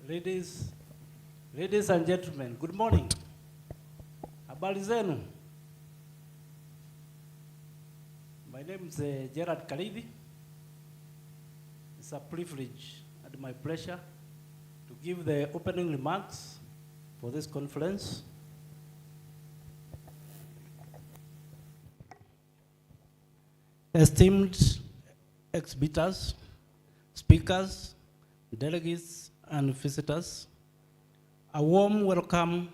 Ladies, ladies and gentlemen, good morning. Habari zenu. My name is Gerard Kalidi. It's a privilege and my pleasure to give the opening remarks for this conference. Esteemed exhibitors, speakers, delegates, and visitors, a warm welcome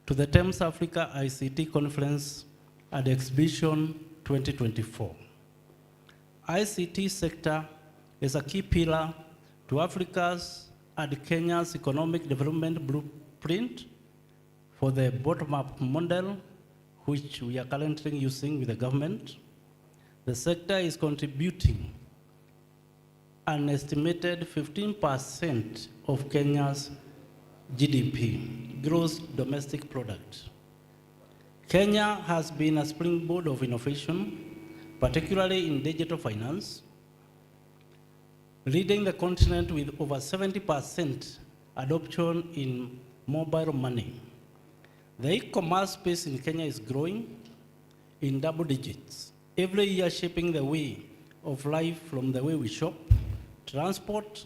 to the TEMS Africa ICT Conference and Exhibition 2024. ICT sector is a key pillar to Africa's and Kenya's economic development blueprint for the bottom-up model, which we are currently using with the government. The sector is contributing an estimated 15% of Kenya's GDP, gross domestic product. Kenya has been a springboard of innovation, particularly in digital finance, leading the continent with over 70% adoption in mobile money. The e-commerce space in Kenya is growing in double digits, every year shaping the way of life from the way we shop, transport,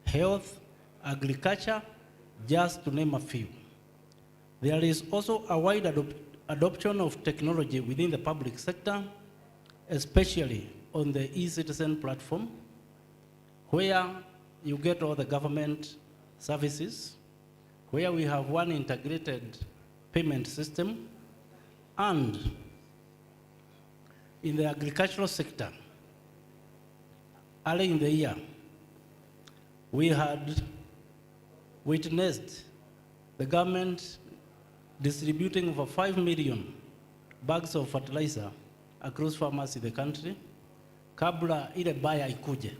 health, agriculture, just to name a few. There is also a wide adoption of technology within the public sector, especially on the e-citizen platform, where you get all the government services, where we have one integrated payment system, and in the agricultural sector, early in the year, we had witnessed the government distributing over 5 million bags of fertilizer across farmers in the country, kabla ile baya ikuje.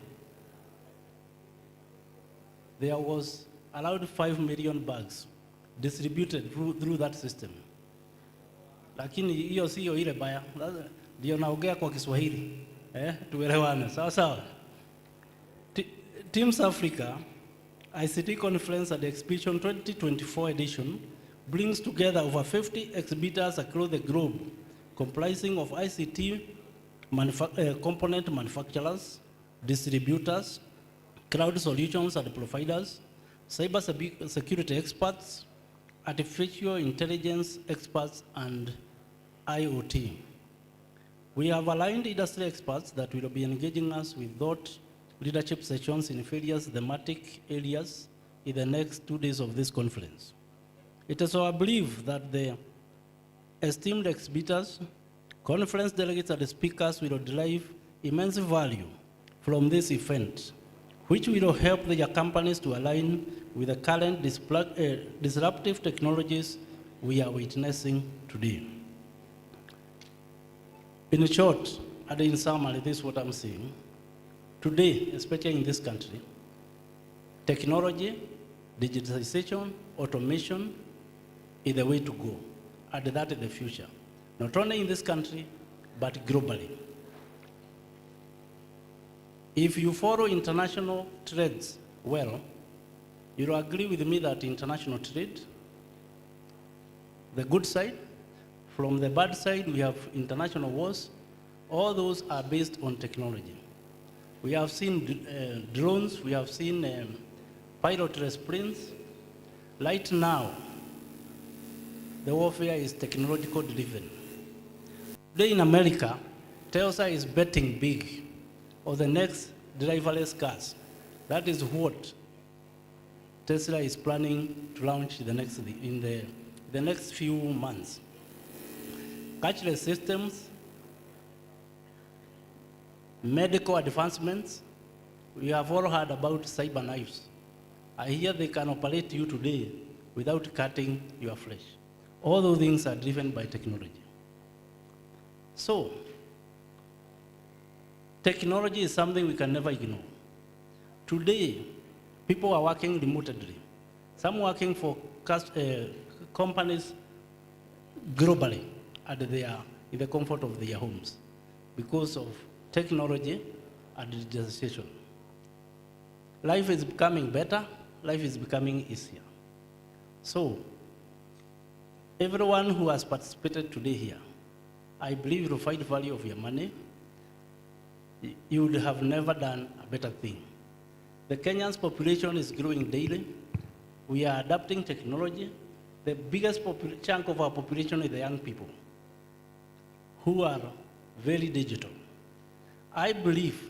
There was allowed 5 million bags distributed through that system. Lakini hiyo sio ile baya, ndio naongea kwa Kiswahili, tuelewane, sawa sawa. TEMS Africa ICT Conference and Exhibition 2024 edition brings together over 50 exhibitors across the globe, comprising of ICT component manufacturers, distributors, cloud solutions and providers, cyber security experts, artificial intelligence experts, and IoT. We have aligned industry experts that will be engaging us with thought leadership sessions in various thematic areas in the next 2 days of this conference. It is our belief that the esteemed exhibitors, conference delegates, and speakers will derive immense value from this event, which will help their companies to align with the current disruptive technologies we are witnessing today. In short, and in summary, this is what I'm saying. Today, especially in this country, technology, digitalization, automation is the way to go, and that is the future. Not only in this country, but globally. If you follow international trades well, you'll agree with me that international trade, the good side, from the bad side, we have international wars. All those are based on technology. We have seen drones, we have seen pilotless planes. Right now, the warfare is technological driven. Today in America, Tesla is betting big on the next driverless cars. That is what Tesla is planning to launch in the next few months. Cashless systems, medical advancements. We have all heard about cyber knives. I hear they can operate you today without cutting your flesh. All those things are driven by technology. So, technology is something we can never ignore. Today, people are working remotely. Some working for companies globally in the comfort of their homes because of technology and digitalization. Life is becoming better, life is becoming easier. So, everyone who has participated today here, I believe you'll find value of your money. You would have never done a better thing. The Kenyan's population is growing daily. We are adapting technology. The biggest chunk of our population is the young people who are very digital. I believe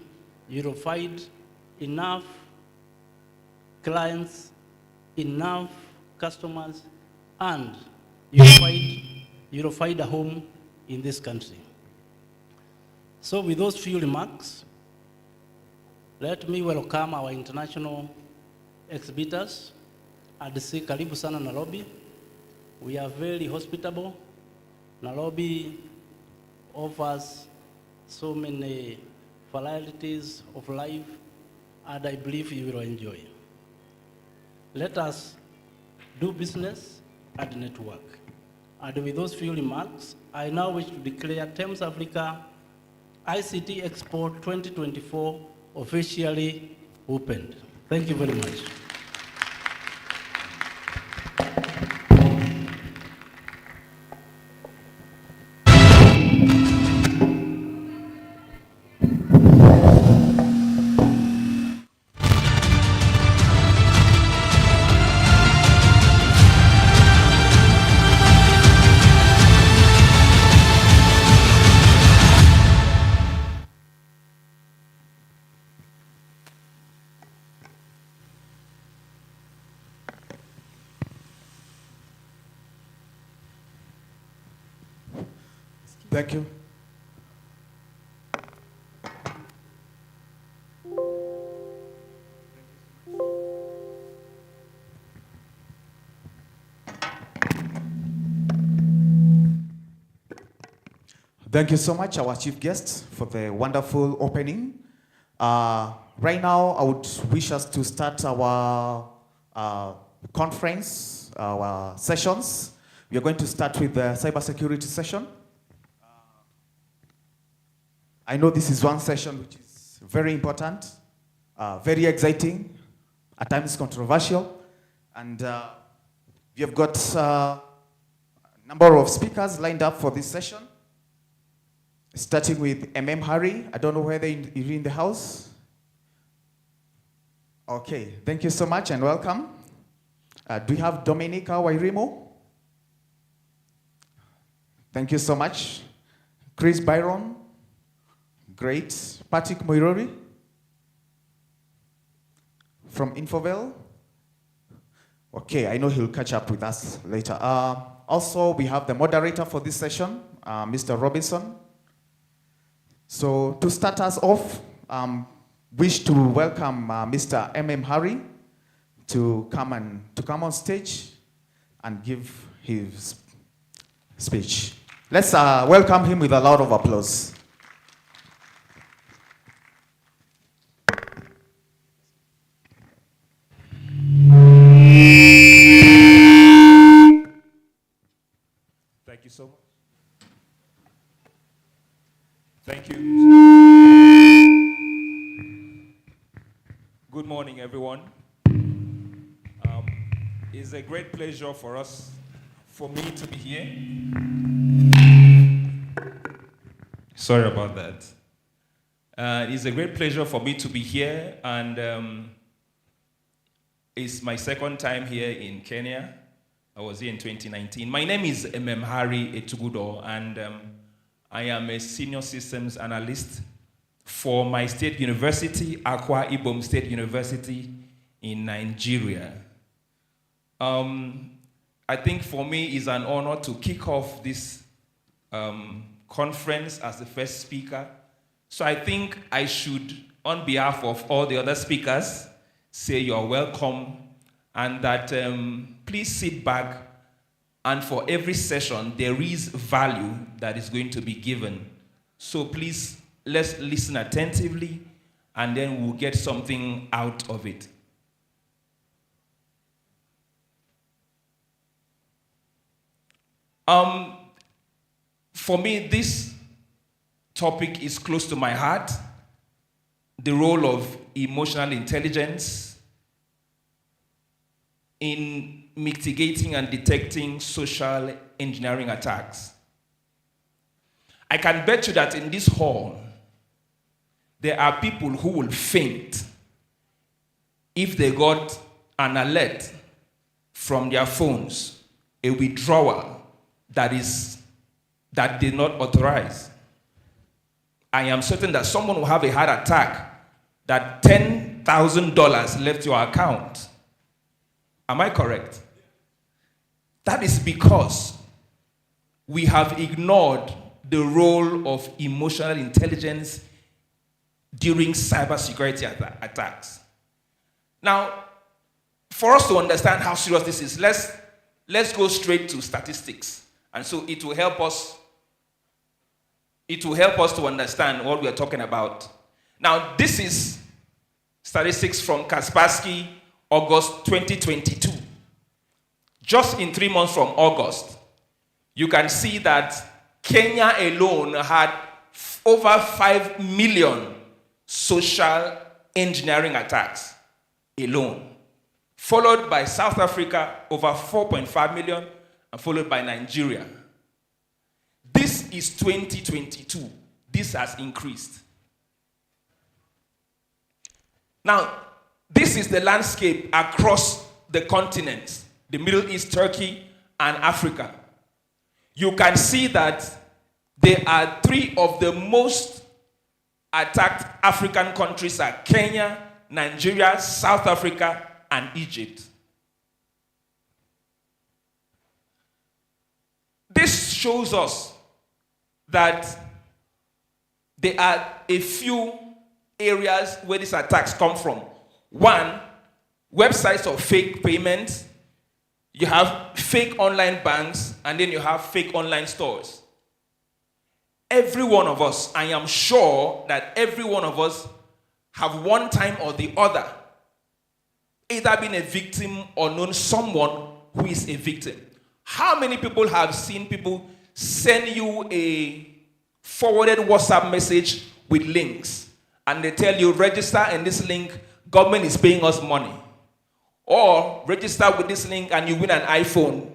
you'll find enough clients, enough customers, and you'll find a home in this country. So with those few remarks, let me welcome our international exhibitors and say karibu sana Nairobi. We are very hospitable. Nairobi offers so many varieties of life, and I believe you will enjoy. Let us do business and network. And with those few remarks, I now wish to declare TEMS Africa ICT EXPO 2024 officially opened. Thank you very much. Thank you. Thank you so much, our chief guest, for the wonderful opening. Right now, I would wish us to start our conference, our sessions. We are going to start with the cybersecurity session. I know this is one session which is very important, very exciting, at times controversial, and we have got a number of speakers lined up for this session, starting with Harry. I don't know whether you're in the house. Okay, thank you so much and welcome. Do we have Dominica Wairimo? Thank you so much. Chris Byron. Great. Patrick Moirori from Infovel. Okay, I know he'll catch up with us later. Also, we have the moderator for this session, Mr. Robinson. So to start us off, wish to welcome Mr. Harry to come on stage and give his speech. Let's welcome him with a lot of applause. Thank you so much. Thank you. Good morning, everyone. It's a great pleasure for me to be here. Sorry about that. It's a great pleasure for me to be here, and it's my second time here in Kenya. I was here in 2019. My name is Harry Etugudo, and I am a senior systems analyst for my state university, Akwa Ibom State University in Nigeria. I think for me it's an honor to kick off this conference as the first speaker. So I think I should, on behalf of all the other speakers, say you're welcome, and that please sit back, and for every session there is value that is going to be given. So please, let's listen attentively, and then we'll get something out of it. For me, this topic is close to my heart, the role of emotional intelligence in mitigating and detecting social engineering attacks. I can bet you that in this hall, there are people who will faint if they got an alert from their phones, a withdrawal that did not authorize. I am certain that someone will have a heart attack that $10,000 left your account. Am I correct? That is because we have ignored the role of emotional intelligence during cybersecurity attacks. Now, for us to understand how serious this is, let's go straight to statistics. And so it will help us to understand what we are talking about. Now, this is statistics from Kaspersky, August 2022. Just in 3 months from August, you can see that Kenya alone had over 5 million social engineering attacks alone, followed by South Africa, over 4.5 million, and followed by Nigeria. This is 2022. This has increased. Now, this is the landscape across the continents, the Middle East, Turkey, and Africa. You can see that there are 3 of the most attacked African countries are Kenya, Nigeria, South Africa, and Egypt. This shows us that there are a few areas where these attacks come from. One, websites of fake payments. You have fake online banks, and then you have fake online stores. Every one of us, I am sure that every one of us have one time or the other either been a victim or known someone who is a victim. How many people have seen people send you a forwarded WhatsApp message with links, and they tell you, register in this link, government is paying us money. Or register with this link and you win an iPhone.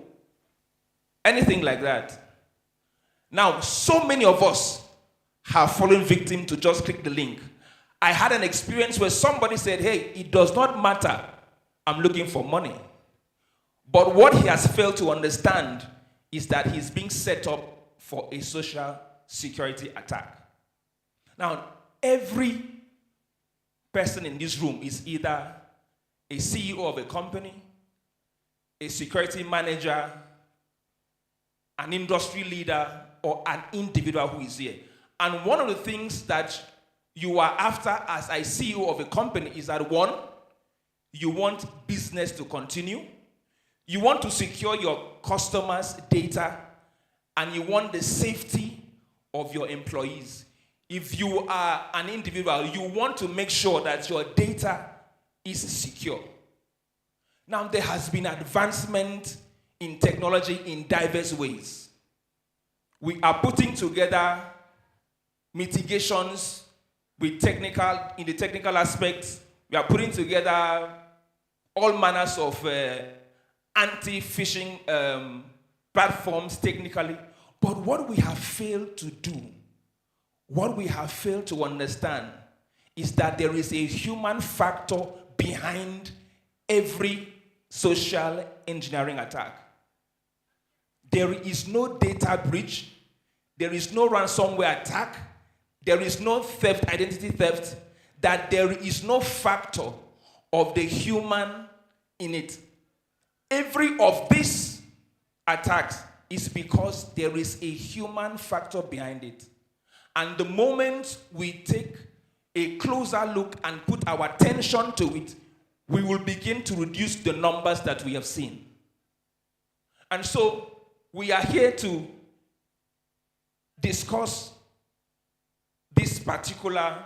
Anything like that. Now, so many of us have fallen victim to just click the link. I had an experience where somebody said, hey, it does not matter, I'm looking for money. But what he has failed to understand is that he's being set up for a social security attack. Now, every person in this room is either a CEO of a company, a security manager, an industry leader, or an individual who is here. And one of the things that you are after as a CEO of a company is that, one, you want business to continue, you want to secure your customers' data, and you want the safety of your employees. If you are an individual, you want to make sure that your data is secure. Now, there has been advancement in technology in diverse ways. We are putting together mitigations in the technical aspects. We are putting together all manners of anti-phishing platforms technically. But what we have failed to do, what we have failed to understand, is that there is a human factor behind every social engineering attack. There is no data breach, there is no ransomware attack, there is no theft, identity theft, that there is no factor of the human in it. Every of these attacks is because there is a human factor behind it. And the moment we take a closer look and put our attention to it, we will begin to reduce the numbers that we have seen. And so we are here to discuss this particular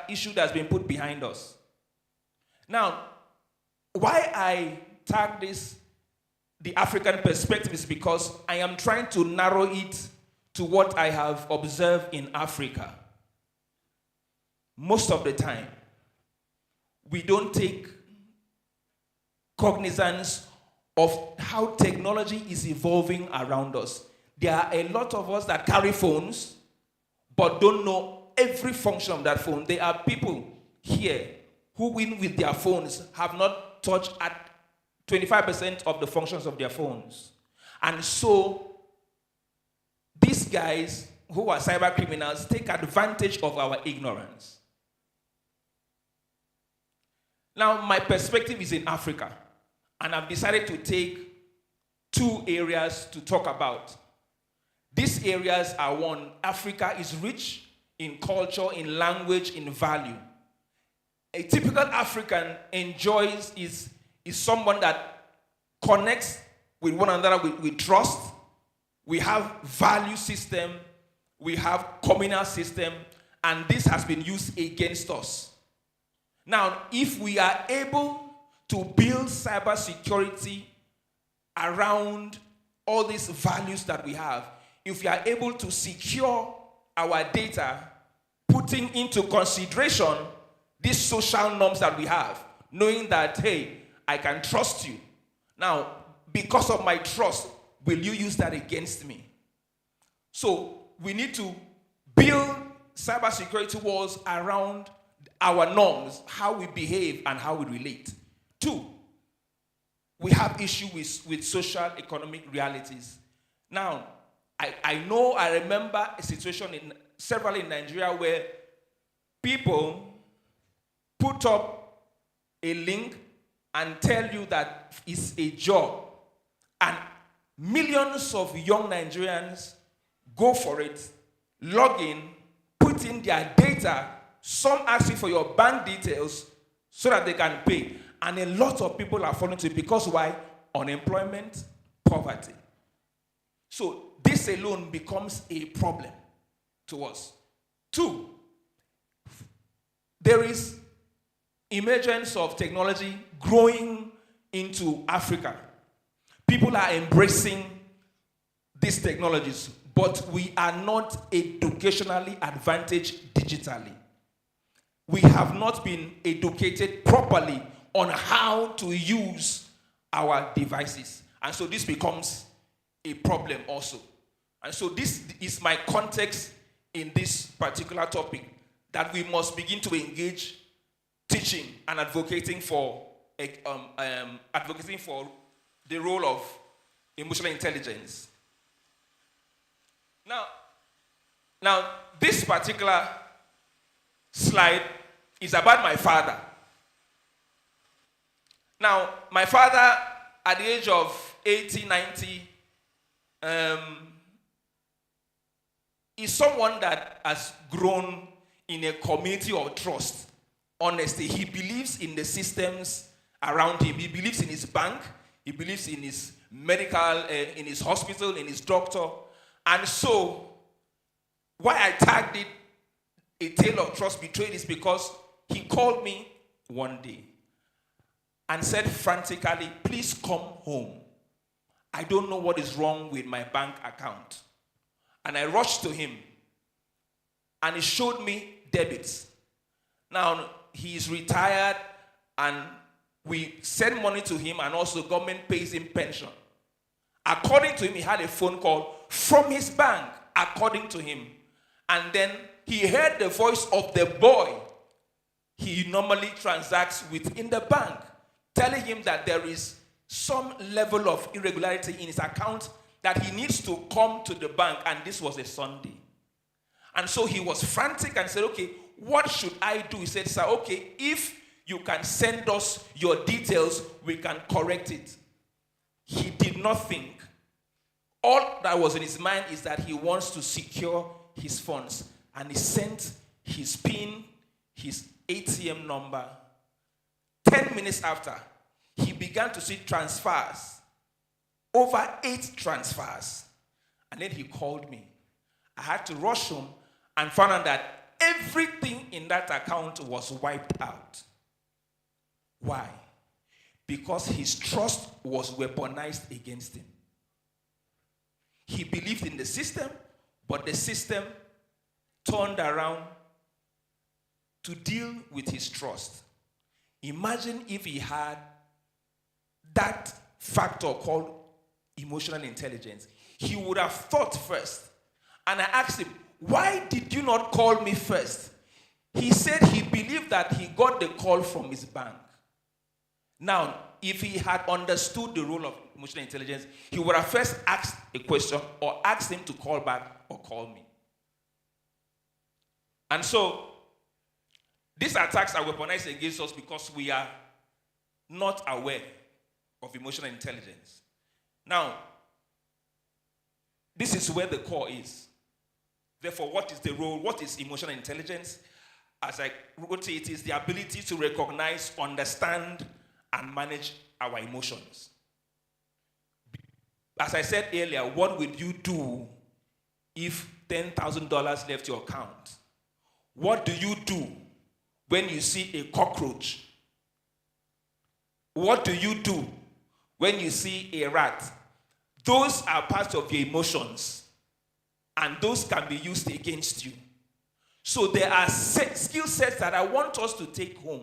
issue that's been put behind us. Now, why I tag this the African perspective is because I am trying to narrow it to what I have observed in Africa. Most of the time, we don't take cognizance of how technology is evolving around us. There are a lot of us that carry phones but don't know every function of that phone. There are people here who, with their phones, have not touched at 25% of the functions of their phones. And so, these guys who are cyber criminals take advantage of our ignorance. Now, my perspective is in Africa, and I've decided to take 2 areas to talk about. These areas are: 1, Africa is rich in culture, in language, in value. A typical African is someone that connects with one another with trust. We have value system, we have communal system, and this has been used against us. Now, if we are able to build cybersecurity around all these values that we have, if we are able to secure our data, putting into consideration these social norms that we have, knowing that, hey, I can trust you. Now, because of my trust, will you use that against me? So we need to build cybersecurity walls around our norms, how we behave and how we relate. 2, we have issues with social economic realities. Now, I remember a situation several in Nigeria where people put up a link and tell you that it's a job, and millions of young Nigerians go for it, log in, put in their data, some ask you for your bank details so that they can pay, and a lot of people are falling to it because why? Unemployment, poverty. So this alone becomes a problem to us. 2, there is emergence of technology growing into Africa. People are embracing these technologies, but we are not educationally advantaged digitally. We have not been educated properly on how to use our devices. And so this becomes a problem also. And so this is my context in this particular topic, that we must begin to engage teaching and advocating for the role of emotional intelligence. Now, this particular slide is about my father. Now, my father, at the age of 80, 90, is someone that has grown in a community of trust, honesty. He believes in the systems around him. He believes in his bank. He believes in his medical, in his hospital, in his doctor. And so, why I tagged it A Tale of Trust Betrayed is because he called me one day and said frantically, please come home. I don't know what is wrong with my bank account. And I rushed to him, and he showed me debits. Now, he is retired, and we send money to him, and also government pays him pension. According to him, he had a phone call from his bank, according to him. And then he heard the voice of the boy he normally transacts with in the bank, telling him that there is some level of irregularity in his account, that he needs to come to the bank, and this was a Sunday. And so he was frantic and said, okay, what should I do? He said, sir, okay, if you can send us your details, we can correct it. He did not think. All that was in his mind is that he wants to secure his funds. And he sent his PIN, his ATM number. 10 minutes after, he began to see transfers. Over 8 transfers. And then he called me. I had to rush home and found out that everything in that account was wiped out. Why? Because his trust was weaponized against him. He believed in the system, but the system turned around to deal with his trust. Imagine if he had that factor called emotional intelligence, he would have thought first. And I asked him, why did you not call me first? He said he believed that he got the call from his bank. Now, if he had understood the role of emotional intelligence, he would have first asked a question or asked him to call back or call me. And so, these attacks are weaponized against us because we are not aware of emotional intelligence. Now, this is where the core is. Therefore, what is the role? What is emotional intelligence? As I wrote it is the ability to recognize, understand, and manage our emotions. As I said earlier, what would you do if $10,000 left your account? What do you do when you see a cockroach? What do you do when you see a rat? Those are parts of your emotions, and those can be used against you. So there are skill sets that I want us to take home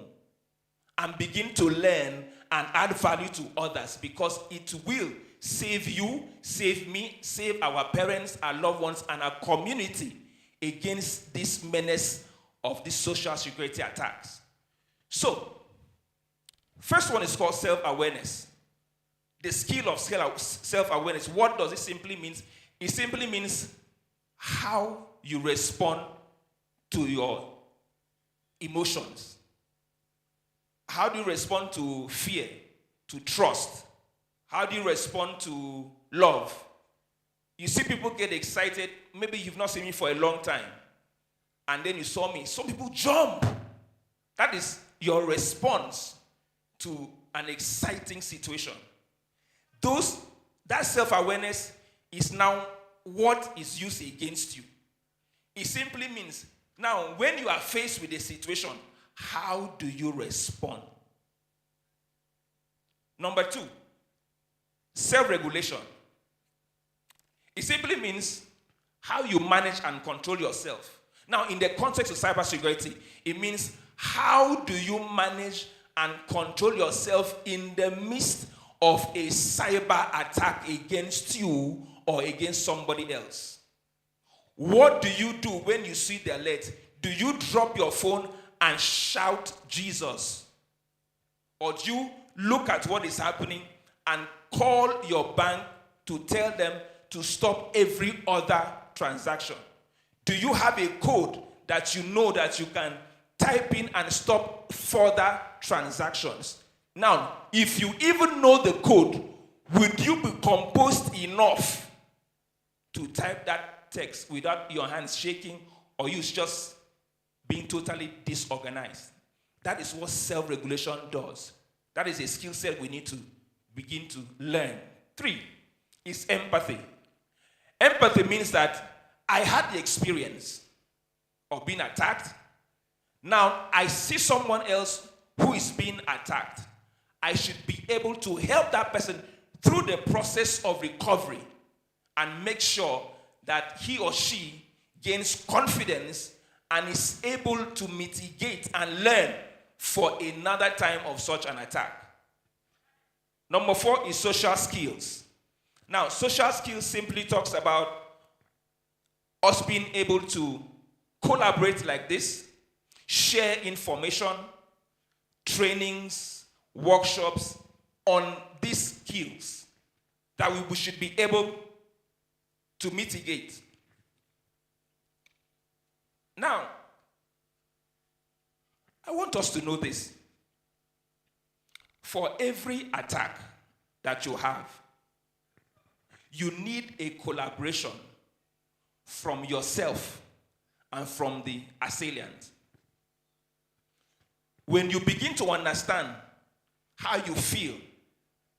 and begin to learn and add value to others, because it will save you, save me, save our parents, our loved ones, and our community against this menace of these social security attacks. So, first one is called self-awareness. The skill of self-awareness, what does it simply mean? It simply means how you respond to your emotions. How do you respond to fear, to trust? How do you respond to love? You see people get excited. Maybe you've not seen me for a long time, and then you saw me. Some people jump. That is your response to an exciting situation. That self-awareness is now what is used against you. It simply means, now when you are faced with a situation, how do you respond? Number 2, self-regulation. It simply means how you manage and control yourself. Now, in the context of cybersecurity, it means how do you manage and control yourself in the midst of a cyber attack against you or against somebody else? What do you do when you see the alert? Do you drop your phone and shout Jesus? Or do you look at what is happening and call your bank to tell them to stop every other transaction? Do you have a code that you know that you can type in and stop further transactions? Now, if you even know the code, would you be composed enough to type that text without your hands shaking, or you just being totally disorganized? That is what self-regulation does. That is a skill set we need to begin to learn. 3 is empathy. Empathy means that I had the experience of being attacked. Now I see someone else who is being attacked. I should be able to help that person through the process of recovery and make sure that he or she gains confidence and is able to mitigate and learn for another time of such an attack. Number 4 is social skills. Now, social skills simply talks about us being able to collaborate like this, share information, trainings, workshops on these skills that we should be able to mitigate. Now, I want us to know this. For every attack that you have, you need a collaboration from yourself and from the assailant. When you begin to understand how you feel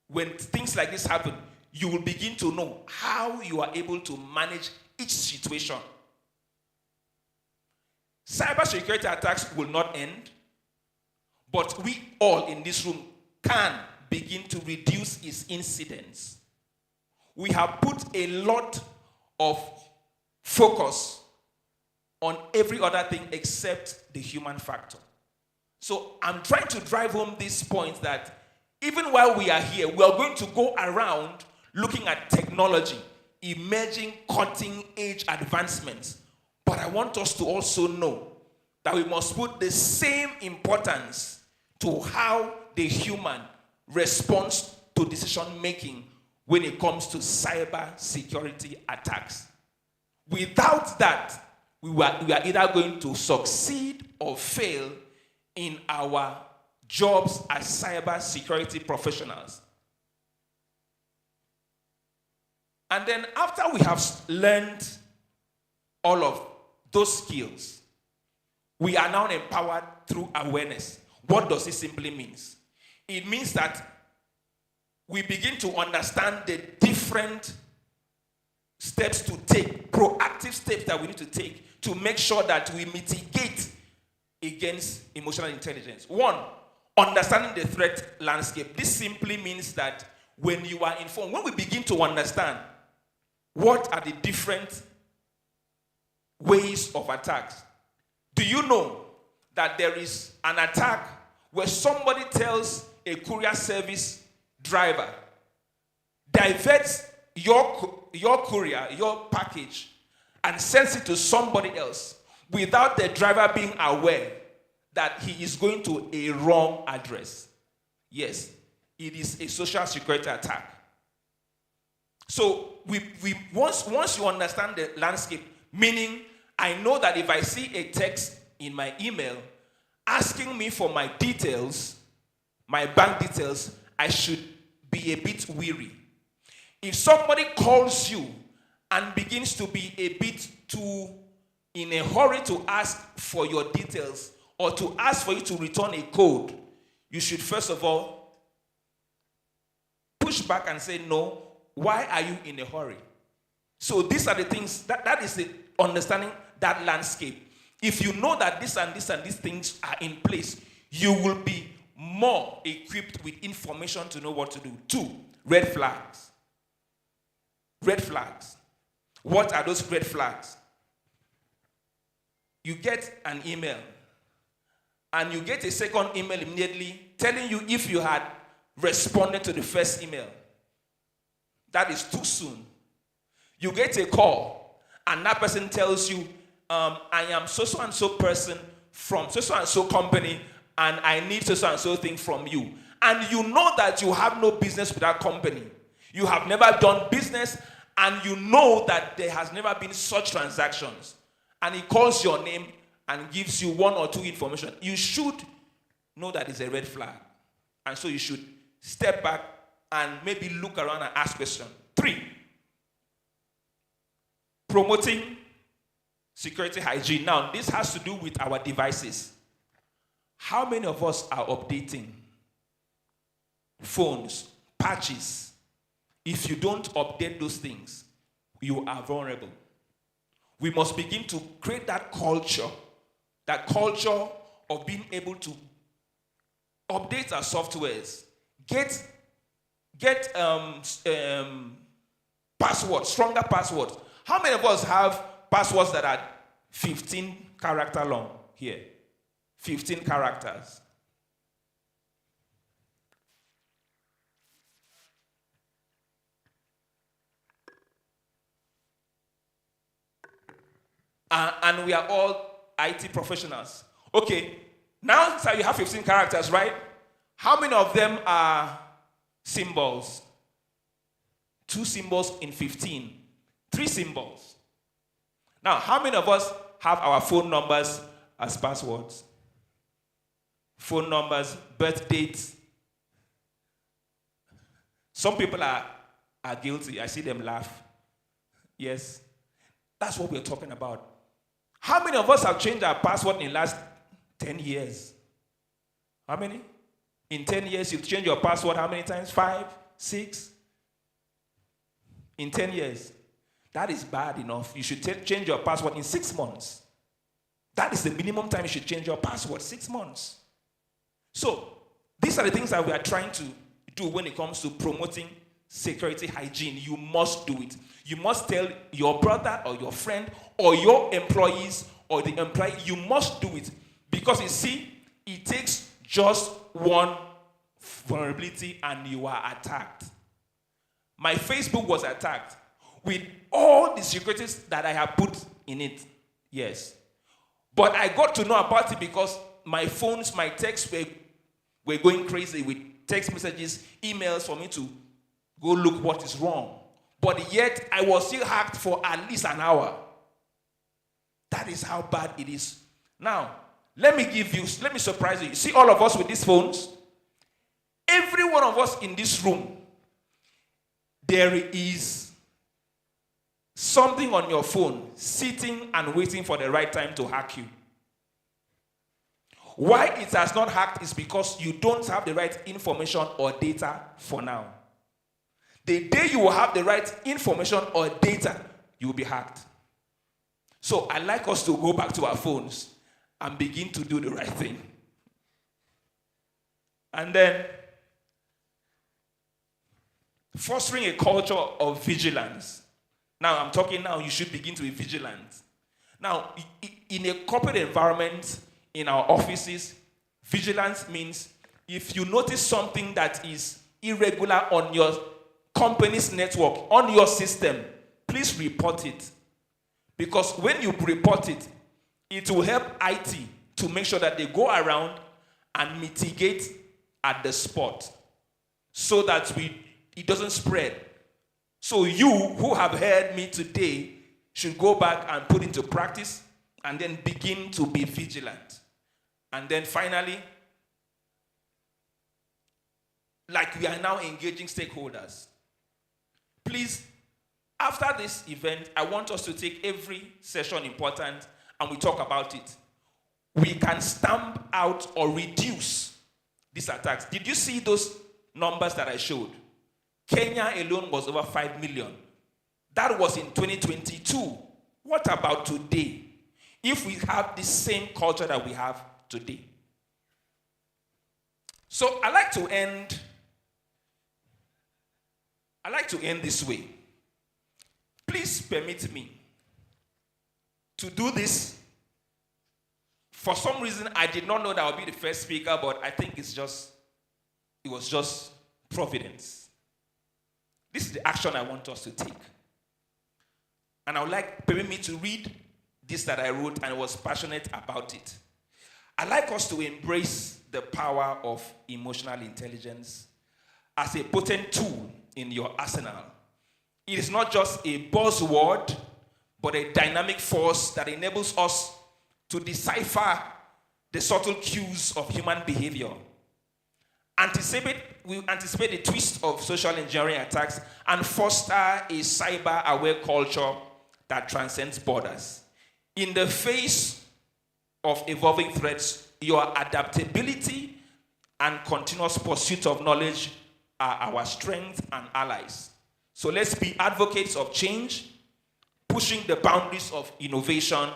when things like this happen, you will begin to know how you are able to manage each situation. Cybersecurity attacks will not end, but we all in this room can begin to reduce its incidence. We have put a lot of focus on every other thing except the human factor. So I'm trying to drive home this point that even while we are here, we are going to go around looking at technology, emerging cutting-edge advancements. But I want us to also know that we must put the same importance to how the human responds to decision-making when it comes to cyber security attacks. Without that, we are either going to succeed or fail in our jobs as cyber security professionals. And then after we have learned all of those skills, we are now empowered through awareness. What does it simply mean? It means that we begin to understand the different steps to take, proactive steps that we need to take to make sure that we mitigate against emotional intelligence. One, understanding the threat landscape. This simply means that when you are informed, when we begin to understand what are the different ways of attacks, do you know that there is an attack where somebody tells a courier service driver, diverts your courier, your package, and sends it to somebody else without the driver being aware that he is going to a wrong address? Yes, it is a social security attack. So once you understand the landscape, meaning I know that if I see a text in my email asking me for my details, my bank details, I should be a bit weary. If somebody calls you and begins to be a bit too in a hurry to ask for your details or to ask for you to return a code, you should first of all push back and say, no, why are you in a hurry? So these are the things, that is the understanding that landscape. If you know that this and this and these things are in place, you will be more equipped with information to know what to do. 2, red flags. Red flags. What are those red flags? You get an email, and you get a second email immediately telling you if you had responded to the first email. That is too soon. You get a call, and that person tells you, I am so and so person from so and so company, and I need so and so thing from you. And you know that you have no business with that company. You have never done business, and you know that there has never been such transactions. And he calls your name and gives you 1 or 2 information. You should know that it's a red flag. And so you should step back and maybe look around and ask questions. 3, promoting security hygiene. Now, this has to do with our devices. How many of us are updating phones, patches? If you don't update those things, you are vulnerable. We must begin to create that culture of being able to update our softwares, get passwords, stronger passwords. How many of us have passwords that are 15 character long here? 15 characters. And we are all IT professionals. Okay, now so you have 15 characters, right? How many of them are symbols? 2 symbols in 15. 3 symbols. Now, how many of us have our phone numbers as passwords? Phone numbers, birth dates. Some people are guilty. I see them laugh. Yes. That's what we're talking about. How many of us have changed our password in the last 10 years? How many? In 10 years, you've changed your password how many times? 5, 6? In 10 years. That is bad enough. You should change your password in 6 months. That is the minimum time you should change your password, 6 months. So, these are the things that we are trying to do when it comes to promoting security hygiene. You must do it. You must tell your brother or your friend or your employees or the employee, you must do it. Because you see, it takes just one vulnerability and you are attacked. My Facebook was attacked with all the securities that I have put in it. Yes. But I got to know about it because my phones, my texts were going crazy with text messages, emails for me to go look what is wrong. But yet, I was still hacked for at least an hour. That is how bad it is. Now, let me surprise you. You see all of us with these phones? Every one of us in this room, there is something on your phone sitting and waiting for the right time to hack you. Why it has not hacked is because you don't have the right information or data for now. The day you will have the right information or data, you will be hacked. So I'd like us to go back to our phones and begin to do the right thing. And then, fostering a culture of vigilance. Now, I'm talking now, you should begin to be vigilant. Now, in a corporate environment, in our offices, vigilance means if you notice something that is irregular on your company's network, on your system, please report it. Because when you report it, it will help IT to make sure that they go around and mitigate at the spot so that it doesn't spread. So you who have heard me today should go back and put into practice and then begin to be vigilant. And then finally, like we are now engaging stakeholders. Please, after this event, I want us to take every session important and we talk about it. We can stamp out or reduce these attacks. Did you see those numbers that I showed? Kenya alone was over 5 million. That was in 2022. What about today? If we have the same culture that we have today. So I like to end this way. Please permit me to do this. For some reason, I did not know that I would be the first speaker, but I think it was just providence. This is the action I want us to take. And I would like, permit me to read this that I wrote and was passionate about it. I'd like us to embrace the power of emotional intelligence as a potent tool in your arsenal. It is not just a buzzword, but a dynamic force that enables us to decipher the subtle cues of human behavior. We anticipate the twist of social engineering attacks and foster a cyber-aware culture that transcends borders. In the face of evolving threats, your adaptability and continuous pursuit of knowledge are our strength and allies. So let's be advocates of change, pushing the boundaries of innovation,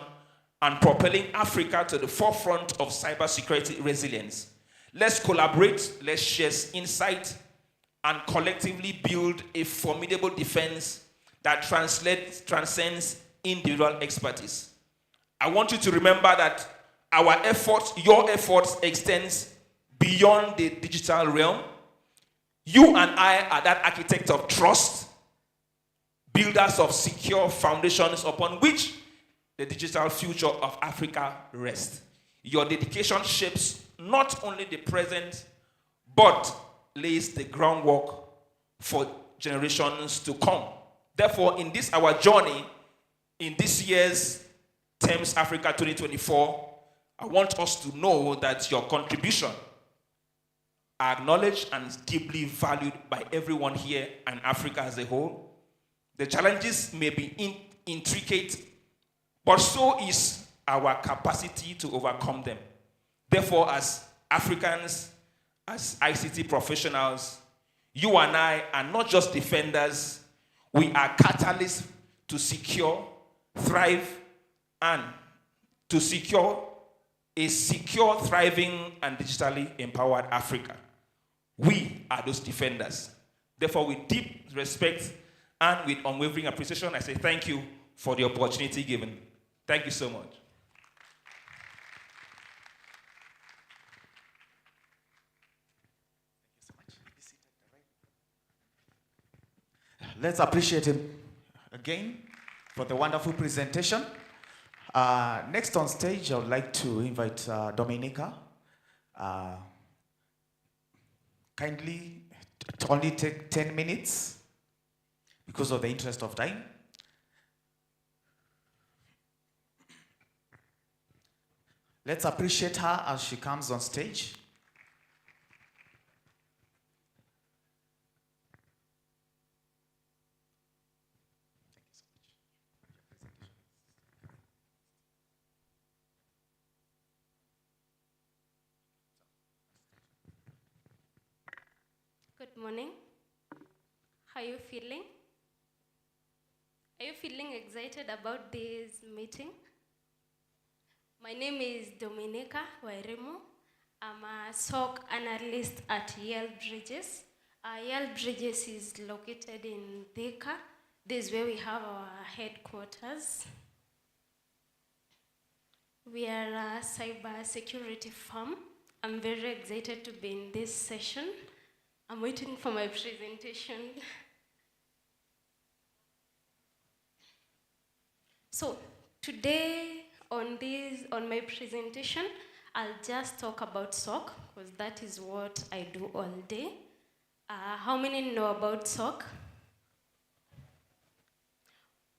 and propelling Africa to the forefront of cybersecurity resilience. Let's collaborate, let's share insight, and collectively build a formidable defense that transcends individual expertise. I want you to remember that our efforts, your efforts, extends beyond the digital realm. You and I are that architect of trust, builders of secure foundations upon which the digital future of Africa rests. Your dedication shapes not only the present, but lays the groundwork for generations to come. Therefore, in this our journey, in this year's TEMS Africa 2024, I want us to know that your contribution are acknowledged and is deeply valued by everyone here and Africa as a whole. The challenges may be intricate, but so is our capacity to overcome them. Therefore, as Africans, as ICT professionals, you and I are not just defenders, we are catalysts to secure, thrive, and to secure a secure, thriving, and digitally empowered Africa. We are those defenders. Therefore, with deep respect and with unwavering appreciation, I say thank you for the opportunity given. Thank you so much. Let's appreciate him again for the wonderful presentation. Next on stage, I would like to invite Dominica. Kindly only take 10 minutes because of the interest of time. Let's appreciate her as she comes on stage. Good morning. How are you feeling? Are you feeling excited about this meeting? My name is Dominica Wairimu. I'm a SOC analyst at Yale Bridges. Yale Bridges is located in Thika. This is where we have our headquarters. We are a cyber security firm. I'm very excited to be in this session. I'm waiting for my presentation. So today on my presentation, I'll just talk about SOC because that is what I do all day. How many know about SOC?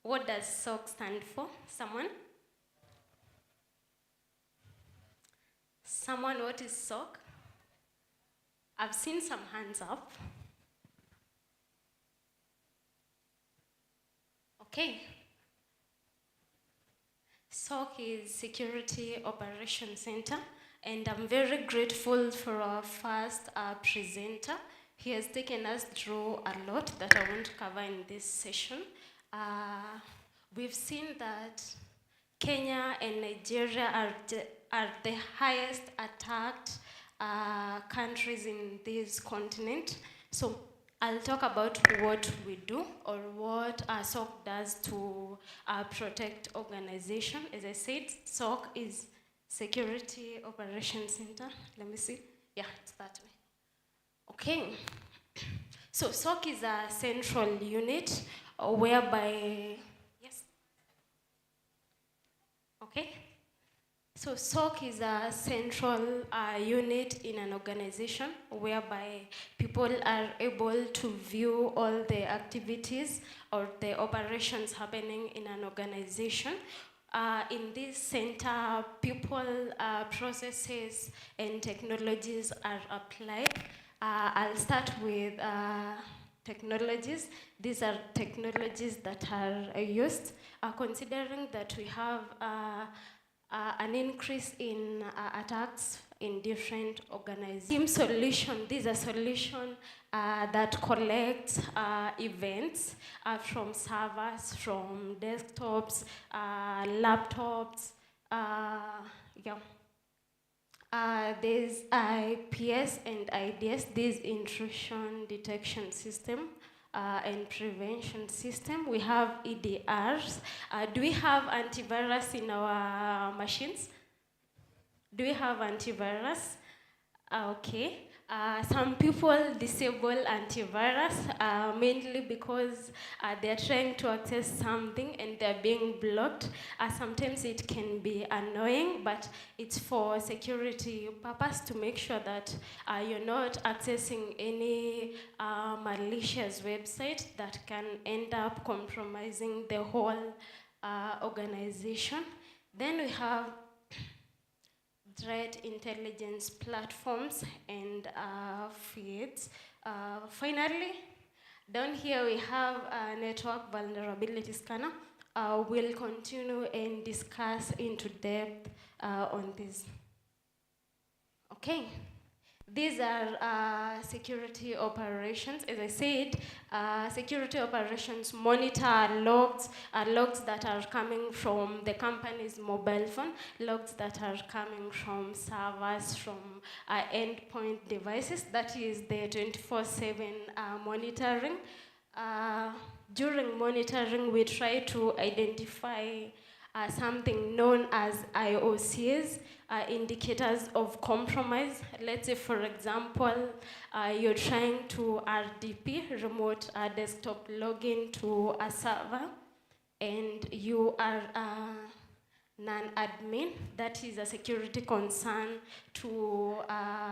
What does SOC stand for? Someone? Someone, what is SOC? I've seen some hands up. Okay. SOC is Security Operations Center, and I'm very grateful for our first presenter. He has taken us through a lot that I won't cover in this session. We've seen that Kenya and Nigeria are the highest attacked countries in this continent. So I'll talk about what we do or what SOC does to protect organization. As I said, SOC is Security Operations Center. Let me see. Yeah, it's that way. Okay. So SOC is a central unit whereby, yes. Okay. So SOC is a central unit in an organization whereby people are able to view all the activities or the operations happening in an organization. In this center, people, processes, and technologies are applied. I'll start with technologies. These are technologies that are used, considering that we have an increase in attacks in different organizations. TEMS solution, these are solutions that collect events from servers, from desktops, laptops, there's IPS and IDS, this intrusion detection system and prevention system. We have EDRs. Do we have antivirus in our machines? Do we have antivirus? Okay. Some people disable antivirus mainly because they're trying to access something and they're being blocked. Sometimes it can be annoying, but it's for security purpose to make sure that you're not accessing any malicious website that can end up compromising the whole organization. Then we have threat intelligence platforms and feeds. Finally, down here we have a network vulnerability scanner. We'll continue and discuss into depth on this. Okay. These are security operations. As I said, security operations monitor logs that are coming from the company's mobile phone, logs that are coming from servers, from endpoint devices. That is the 24/7 monitoring. During monitoring, we try to identify something known as IOCs, indicators of compromise. Let's say, for example, you're trying to RDP, remote desktop login to a server, and you are non-admin. That is a security concern to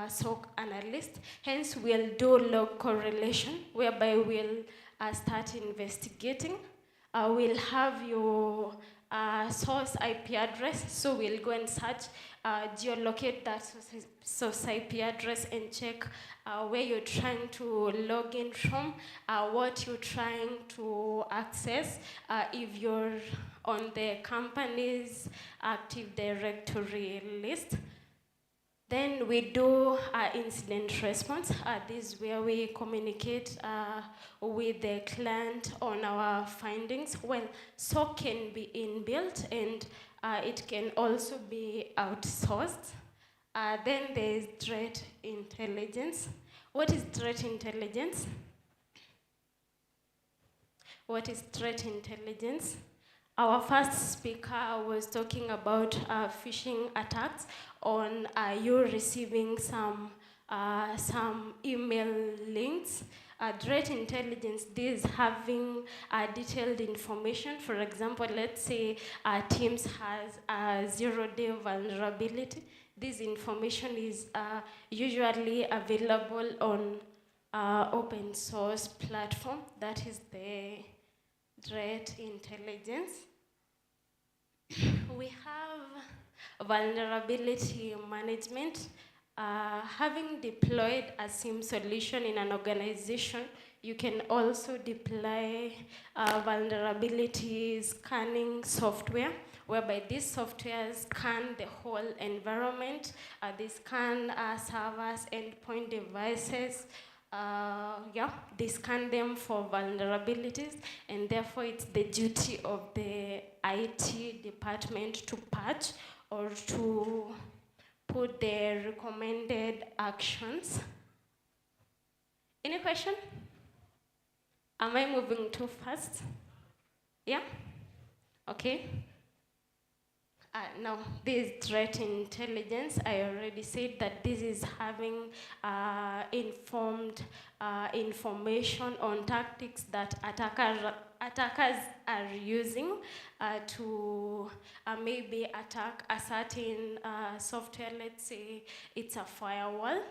SOC analyst. Hence, we'll do log correlation, whereby we'll start investigating. We'll have your source IP address, so we'll go and search, geolocate that source IP address and check where you're trying to log in from, what you're trying to access, if you're on the company's Active Directory list. Then we do incident response. This is where we communicate with the client on our findings. Well, SOC can be inbuilt and it can also be outsourced. Then there's threat intelligence. What is threat intelligence? What is threat intelligence? Our first speaker was talking about phishing attacks on you receiving some email links. Threat intelligence, this is having detailed information. For example, let's say TEMS has a 0-day vulnerability. This information is usually available on open source platform. That is the threat intelligence. We have vulnerability management. Having deployed a SIEM solution in an organization, you can also deploy vulnerability scanning software, whereby these software scan the whole environment. They scan servers, endpoint devices. They scan them for vulnerabilities, and therefore it's the duty of the IT department to patch or to put the recommended actions. Any question? Am I moving too fast? Yeah? Okay. Now, this threat intelligence, I already said that this is having informed information on tactics that attackers are using to maybe attack a certain software. Let's say it's a firewall.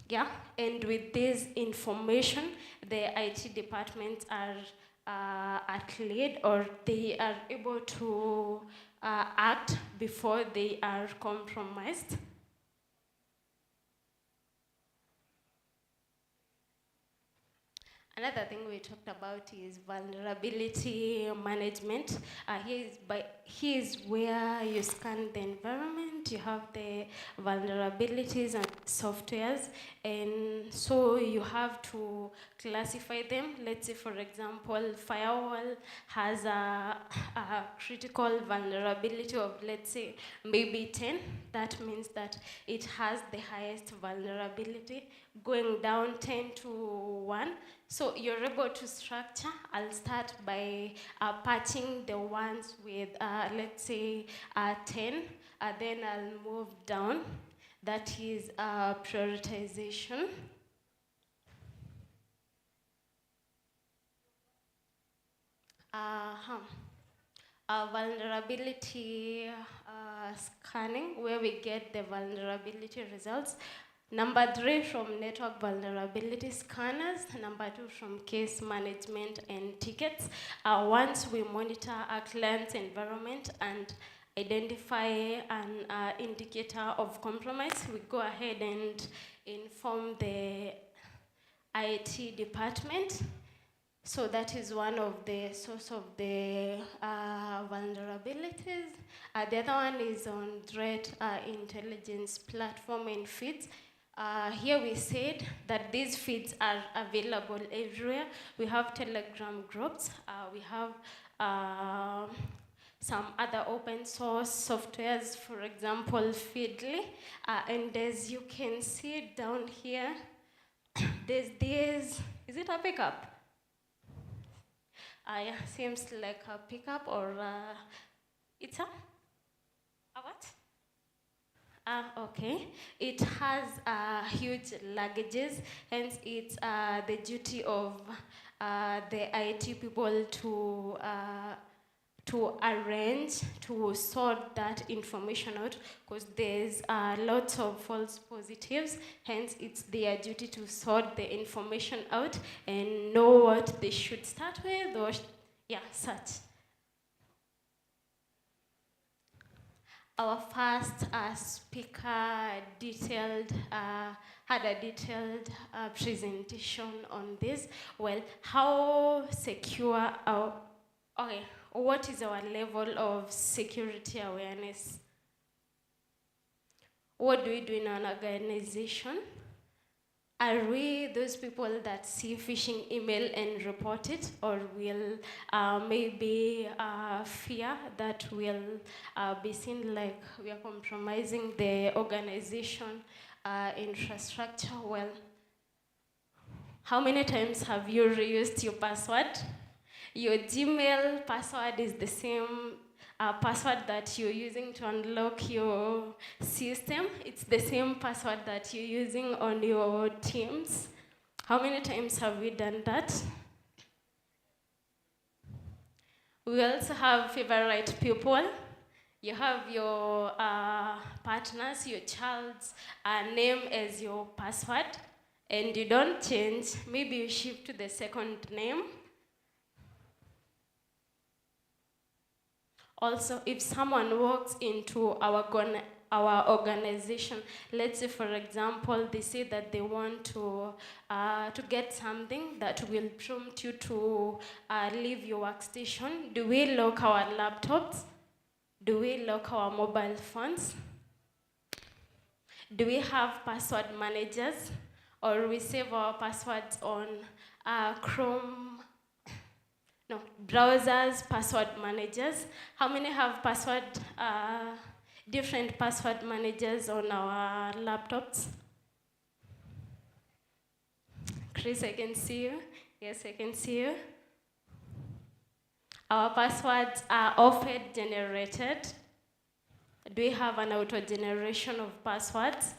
Yeah, and with this information, the IT departments are at lead, or they are able to act before they are compromised. Another thing we talked about is vulnerability management. Here is where you scan the environment, you have the vulnerabilities and softwares, and so you have to classify them. Let's say, for example, firewall has a critical vulnerability of, let's say, maybe 10. That means that it has the highest vulnerability, going down 10 to 1. So you're able to structure. I'll start by patching the ones with, let's say, 10. Then I'll move down. That is prioritization. Vulnerability scanning, where we get the vulnerability results. Number 3 from network vulnerability scanners. Number 2 from case management and tickets. Once we monitor our client's environment and identify an indicator of compromise, we go ahead and inform the IT department. So that is one of the source of the vulnerabilities. The other one is on threat intelligence platform and feeds. Here we said that these feeds are available everywhere. We have Telegram groups. We have some other open source softwares, for example, Feedly. And as you can see down here, there's this, is it a pickup? Yeah, seems like a pickup or it's a what? Okay. It has huge luggages, hence it's the duty of the IT people to arrange, to sort that information out, because there's lots of false positives, hence it's their duty to sort the information out and know what they should start with, or yeah, such. Our first speaker had a detailed presentation on this. Well, how secure our, okay, what is our level of security awareness? What do we do in an organization? Are we those people that see phishing email and report it, or will maybe fear that will be seen like we are compromising the organization infrastructure? Well, how many times have you reused your password? Your Gmail password is the same password that you're using to unlock your system. It's the same password that you're using on your TEMS. How many times have we done that? We also have favorite people. You have your partners, your child's name as your password, and you don't change. Maybe you shift to the second name. Also, if someone walks into our organization, let's say, for example, they say that they want to get something that will prompt you to leave your workstation, do we lock our laptops? Do we lock our mobile phones? Do we have password managers? Or we save our passwords on Chrome? No, browsers, password managers. How many have different password managers on our laptops? Chris, I can see you. Yes, I can see you. Our passwords are often generated. Do we have an auto-generation of passwords?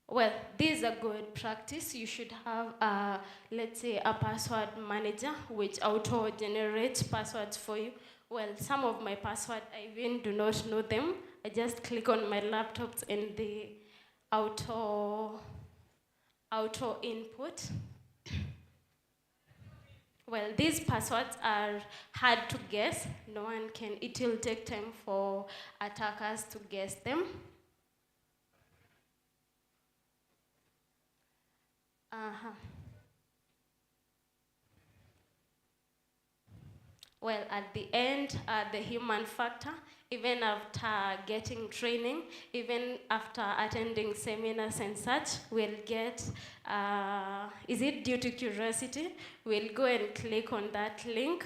Well, this is a good practice. You should have, let's say, a password manager which auto-generates passwords for you. Well, some of my passwords, I even do not know them. I just click on my laptops and the auto input. Well, these passwords are hard to guess. No one can, it will take time for attackers to guess them. Well, at the end, the human factor, even after getting training, even after attending seminars and such, we'll get, is it due to curiosity? We'll go and click on that link.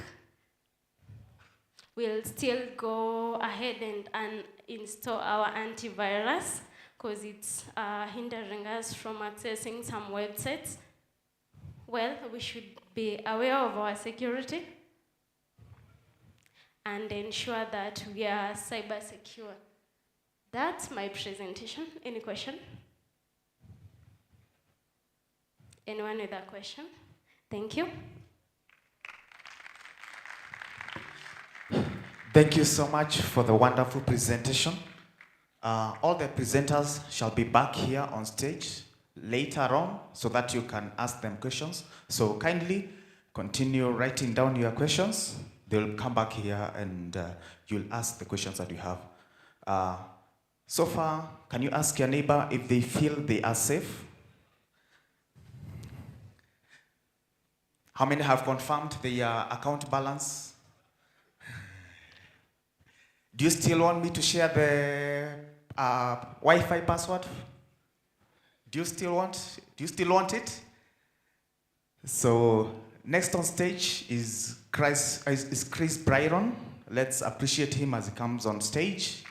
We'll still go ahead and install our antivirus, because it's hindering us from accessing some websites. Well, we should be aware of our security and ensure that we are cyber secure. That's my presentation. Any question? Anyone with a question? Thank you. Thank you so much for the wonderful presentation. All the presenters shall be back here on stage later on so that you can ask them questions. So kindly continue writing down your questions. They'll come back here and you'll ask the questions that you have. So far, can you ask your neighbor if they feel they are safe? How many have confirmed their account balance? Do you still want me to share the Wi-Fi password? Do you still want it? So next on stage is Chris Byron. Let's appreciate him as he comes on stage.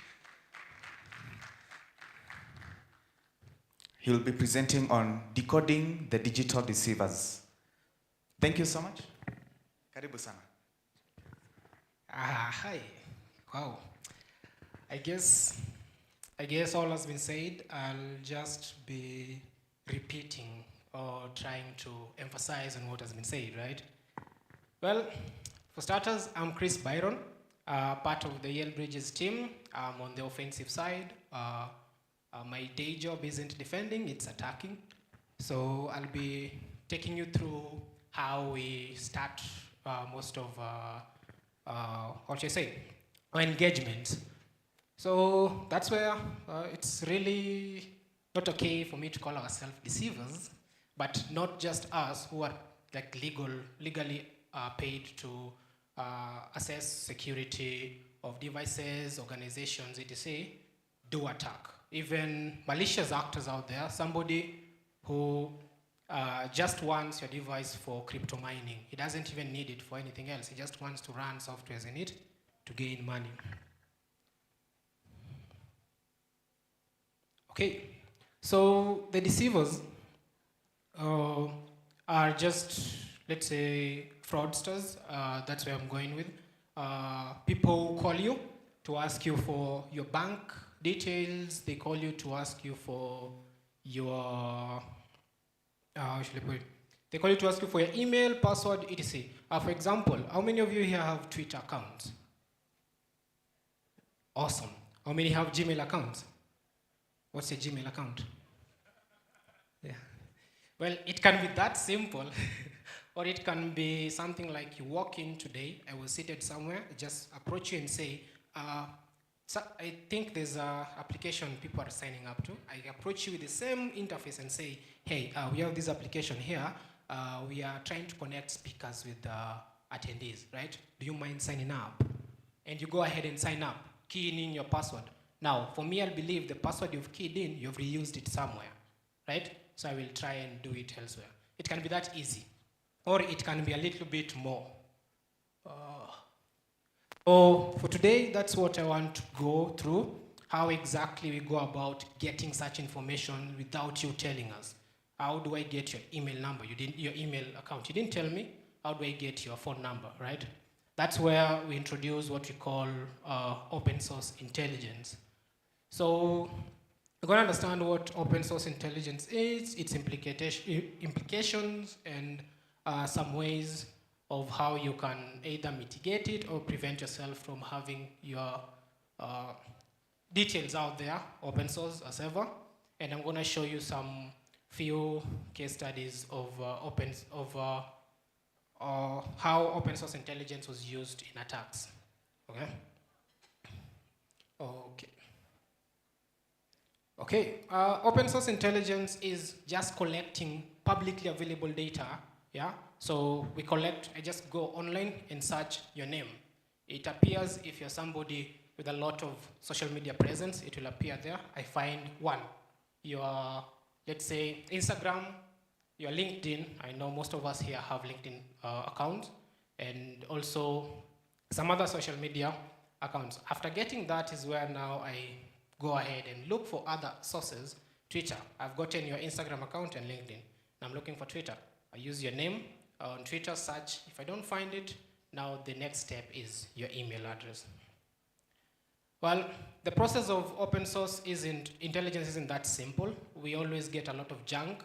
He'll be presenting on decoding the digital deceivers. Thank you so much. Karibu sana. Hi. Wow. I guess all has been said. I'll just be repeating or trying to emphasize on what has been said, right? Well, for starters, I'm Chris Byron, part of the Yale Bridges team. I'm on the offensive side. My day job isn't defending, it's attacking. So I'll be taking you through how we start most of what you say, our engagement. So that's where it's really not okay for me to call ourselves deceivers, but not just us who are like legally paid to assess security of devices, organizations, etc. do attack. Even malicious actors out there, somebody who just wants your device for crypto mining. He doesn't even need it for anything else. He just wants to run softwares in it to gain money. Okay, so the deceivers are just, let's say, fraudsters. That's where I'm going with. People call you to ask you for your bank details. They call you to ask you for your, how should I put it? They call you to ask you for your email, password, etc. For example, how many of you here have Twitter accounts? Awesome. How many have Gmail accounts? What's your Gmail account? Yeah. Well, it can be that simple, or it can be something like you walk in today, I was seated somewhere, just approach you and say, so I think there's an application people are signing up to. I approach you with the same interface and say, hey, we have this application here. We are trying to connect speakers with attendees, right? Do you mind signing up? And you go ahead and sign up, keying in your password. Now, for me, I believe the password you've keyed in, you've reused it somewhere, right? So I will try and do it elsewhere. It can be that easy. Or it can be a little bit more. For today, that's what I want to go through, how exactly we go about getting such information without you telling us. How do I get your email number? Your email account. You didn't tell me. How do I get your phone number, right? That's where we introduce what we call open source intelligence. So we're going to understand what open source intelligence is, its implications, and some ways of how you can either mitigate it or prevent yourself from having your details out there, open source as ever. And I'm going to show you some few case studies of how open source intelligence was used in attacks. Okay? Okay, open source intelligence is just collecting publicly available data, yeah? So we collect, I just go online and search your name. It appears if you're somebody with a lot of social media presence, it will appear there. I find one, your, let's say, Instagram, your LinkedIn. I know most of us here have LinkedIn accounts, and also some other social media accounts. After getting that is where now I go ahead and look for other sources. Twitter, I've gotten your Instagram account and LinkedIn. I'm looking for Twitter. I use your name on Twitter, search. If I don't find it, now the next step is your email address. Well, the process of open source intelligence isn't that simple. We always get a lot of junk.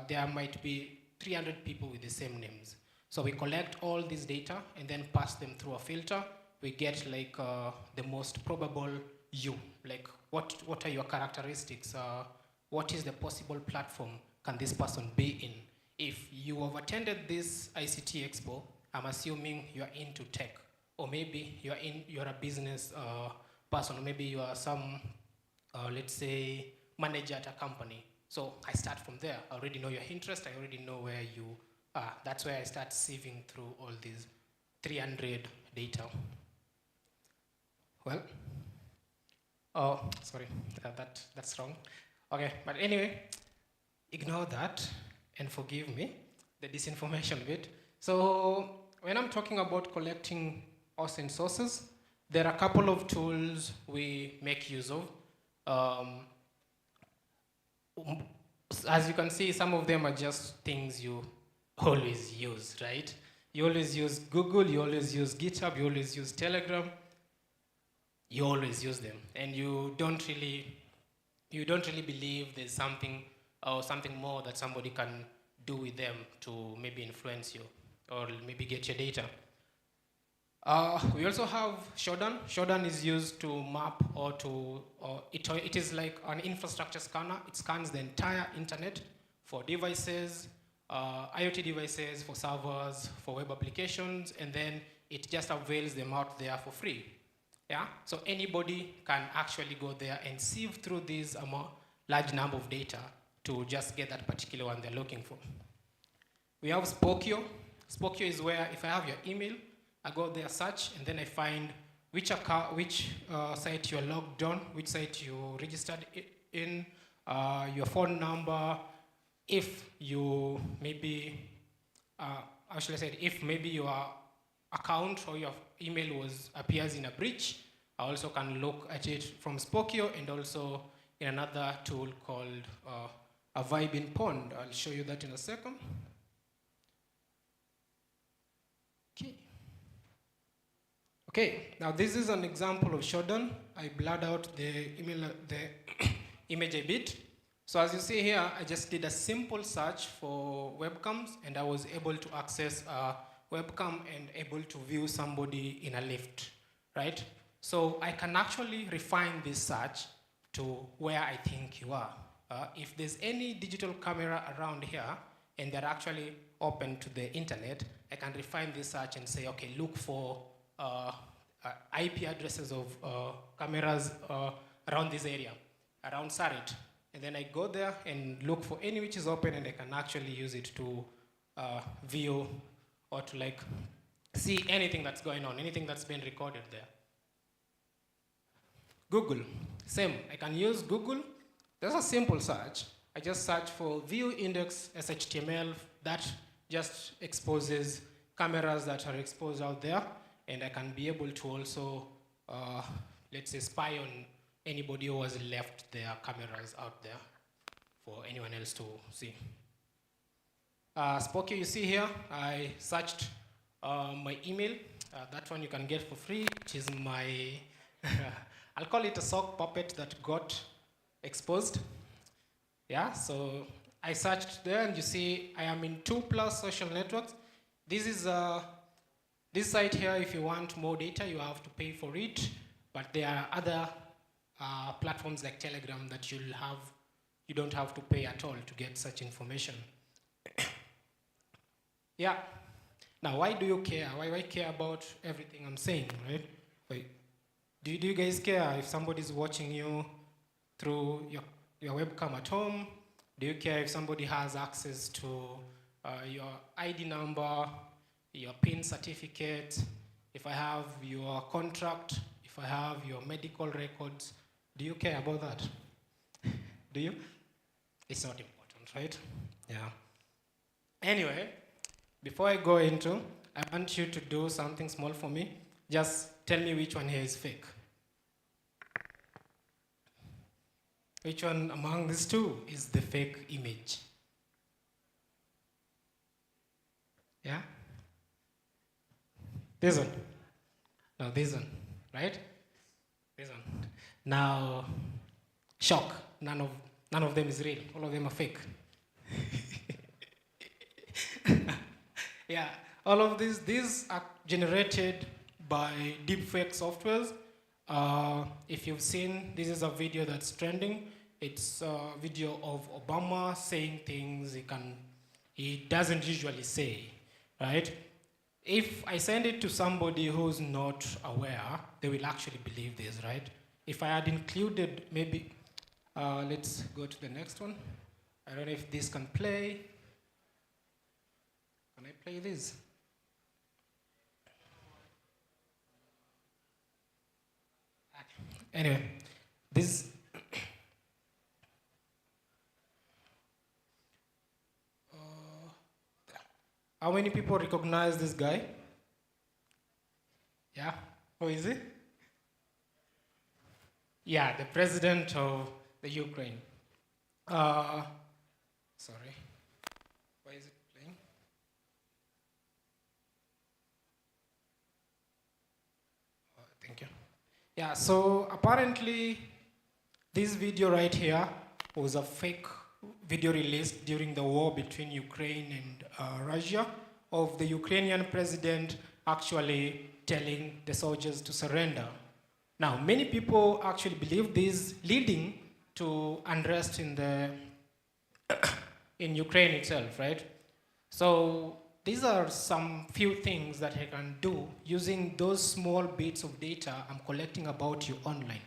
There might be 300 people with the same names. So we collect all this data and then pass them through a filter. We get like the most probable you, like what are your characteristics? What is the possible platform can this person be in? If you have attended this ICT EXPO, I'm assuming you're into tech, or maybe you're a business person, or maybe you are some, let's say, manager at a company. So I start from there. I already know your interest. I already know where you are. That's where I start sieving through all these 300 data. Well, oh, sorry, that's wrong. Okay, but anyway, ignore that and forgive me, the disinformation bit. So when I'm talking about collecting OSINT sources, there are a couple of tools we make use of. As you can see, some of them are just things you always use, right? You always use Google, you always use GitHub, you always use Telegram. You always use them, and you don't really believe there's something or something more that somebody can do with them to maybe influence you or maybe get your data. We also have Shodan. Shodan is used to map it is like an infrastructure scanner. It scans the entire internet for devices, IoT devices, for servers, for web applications, and then it just avails them out there for free. Yeah? So anybody can actually go there and sieve through this large number of data to just get that particular one they're looking for. We have Spokio. Spokio is where if I have your email, I go there, search, and then I find which site you're logged on, which site you registered in, your phone number, if you maybe, how should I say it, if maybe your account or your email appears in a breach, I also can look at it from Spokio and also in another tool called a Vibe in Pond. I'll show you that in a second. Okay, now this is an example of Shodan. I blurred out the image a bit. So as you see here, I just did a simple search for webcams, and I was able to access a webcam and able to view somebody in a lift, right? So I can actually refine this search to where I think you are. If there's any digital camera around here and they're actually open to the internet, I can refine this search and say, okay, look for IP addresses of cameras around this area, around Sarit. And then I go there and look for any which is open, and I can actually use it to view or to like see anything that's going on, anything that's been recorded there. Google, same. I can use Google. There's a simple search. I just search for view index SHTML that just exposes cameras that are exposed out there, and I can be able to also, let's say, spy on anybody who has left their cameras out there for anyone else to see. Spokio, you see here, I searched my email. That one you can get for free, which is my, I'll call it a sock puppet that got exposed. Yeah, so I searched there, and you see I am in 2+ social networks. This is this site here. If you want more data, you have to pay for it. But there are other platforms like Telegram that you don't have to pay at all to get such information. Yeah. Now, why do you care? Why care about everything I'm saying, right? Do you guys care if somebody's watching you through your webcam at home? Do you care if somebody has access to your ID number, your PIN certificate, if I have your contract, if I have your medical records? Do you care about that? Do you? It's not important, right? Yeah. Anyway, before I go into, I want you to do something small for me. Just tell me which one here is fake. Which one among these two is the fake image? Yeah? This one. No, this one, right? This one. Now, shock. None of them is real. All of them are fake. Yeah, all of these are generated by deepfake softwares. If you've seen, this is a video that's trending. It's a video of Obama saying things he doesn't usually say, right? If I send it to somebody who's not aware, they will actually believe this, right? If I had included maybe, let's go to the next one. I don't know if this can play. Can I play this? Anyway, this. How many people recognize this guy? Yeah, who is he? Yeah, the president of the Ukraine. Sorry, why is it playing? Yeah, so apparently this video right here was a fake video released during the war between Ukraine and Russia of the Ukrainian president actually telling the soldiers to surrender. Now, many people actually believe this, leading to unrest in Ukraine itself, right? So these are some few things that I can do using those small bits of data I'm collecting about you online.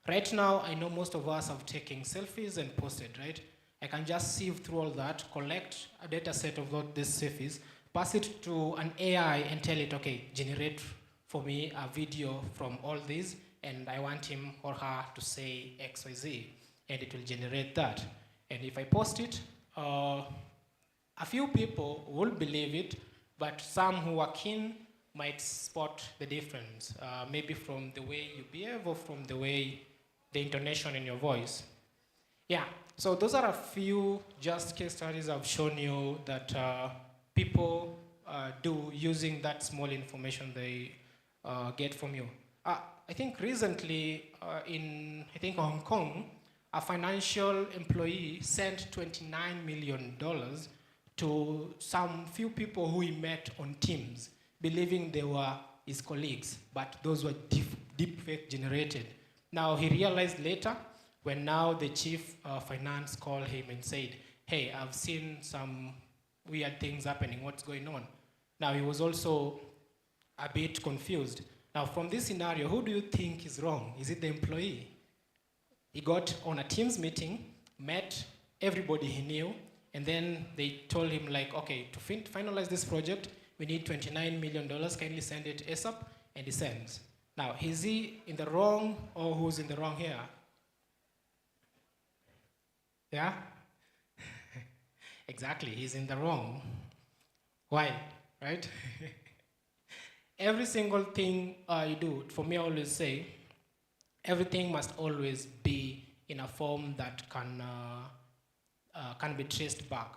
Right now, I know most of us have taken selfies and posted, right? I can just sieve through all that, collect a data set of all these selfies, pass it to an AI and tell it, okay, generate for me a video from all these, and I want him or her to say X, Y, Z, and it will generate that. And if I post it, a few people will believe it, but some who are keen might spot the difference, maybe from the way you behave or from the way the intonation in your voice. Yeah, so those are a few just case studies I've shown you that people do using that small information they get from you. I think recently in, I think Hong Kong, a financial employee sent $29 million to some few people who he met on TEMS, believing they were his colleagues, but those were deep fake generated. Now he realized later, when now the chief finance called him and said, hey, I've seen some weird things happening, what's going on? Now he was also a bit confused. Now from this scenario, who do you think is wrong? Is it the employee? He got on a Teams meeting, met everybody he knew, and then they told him like, okay, to finalize this project, we need $29 million, kindly send it ASAP, and he sends. Now, is he in the wrong or who's in the wrong here? Yeah? Exactly, he's in the wrong. Why, right? Every single thing you do, for me I always say, everything must always be in a form that can be traced back.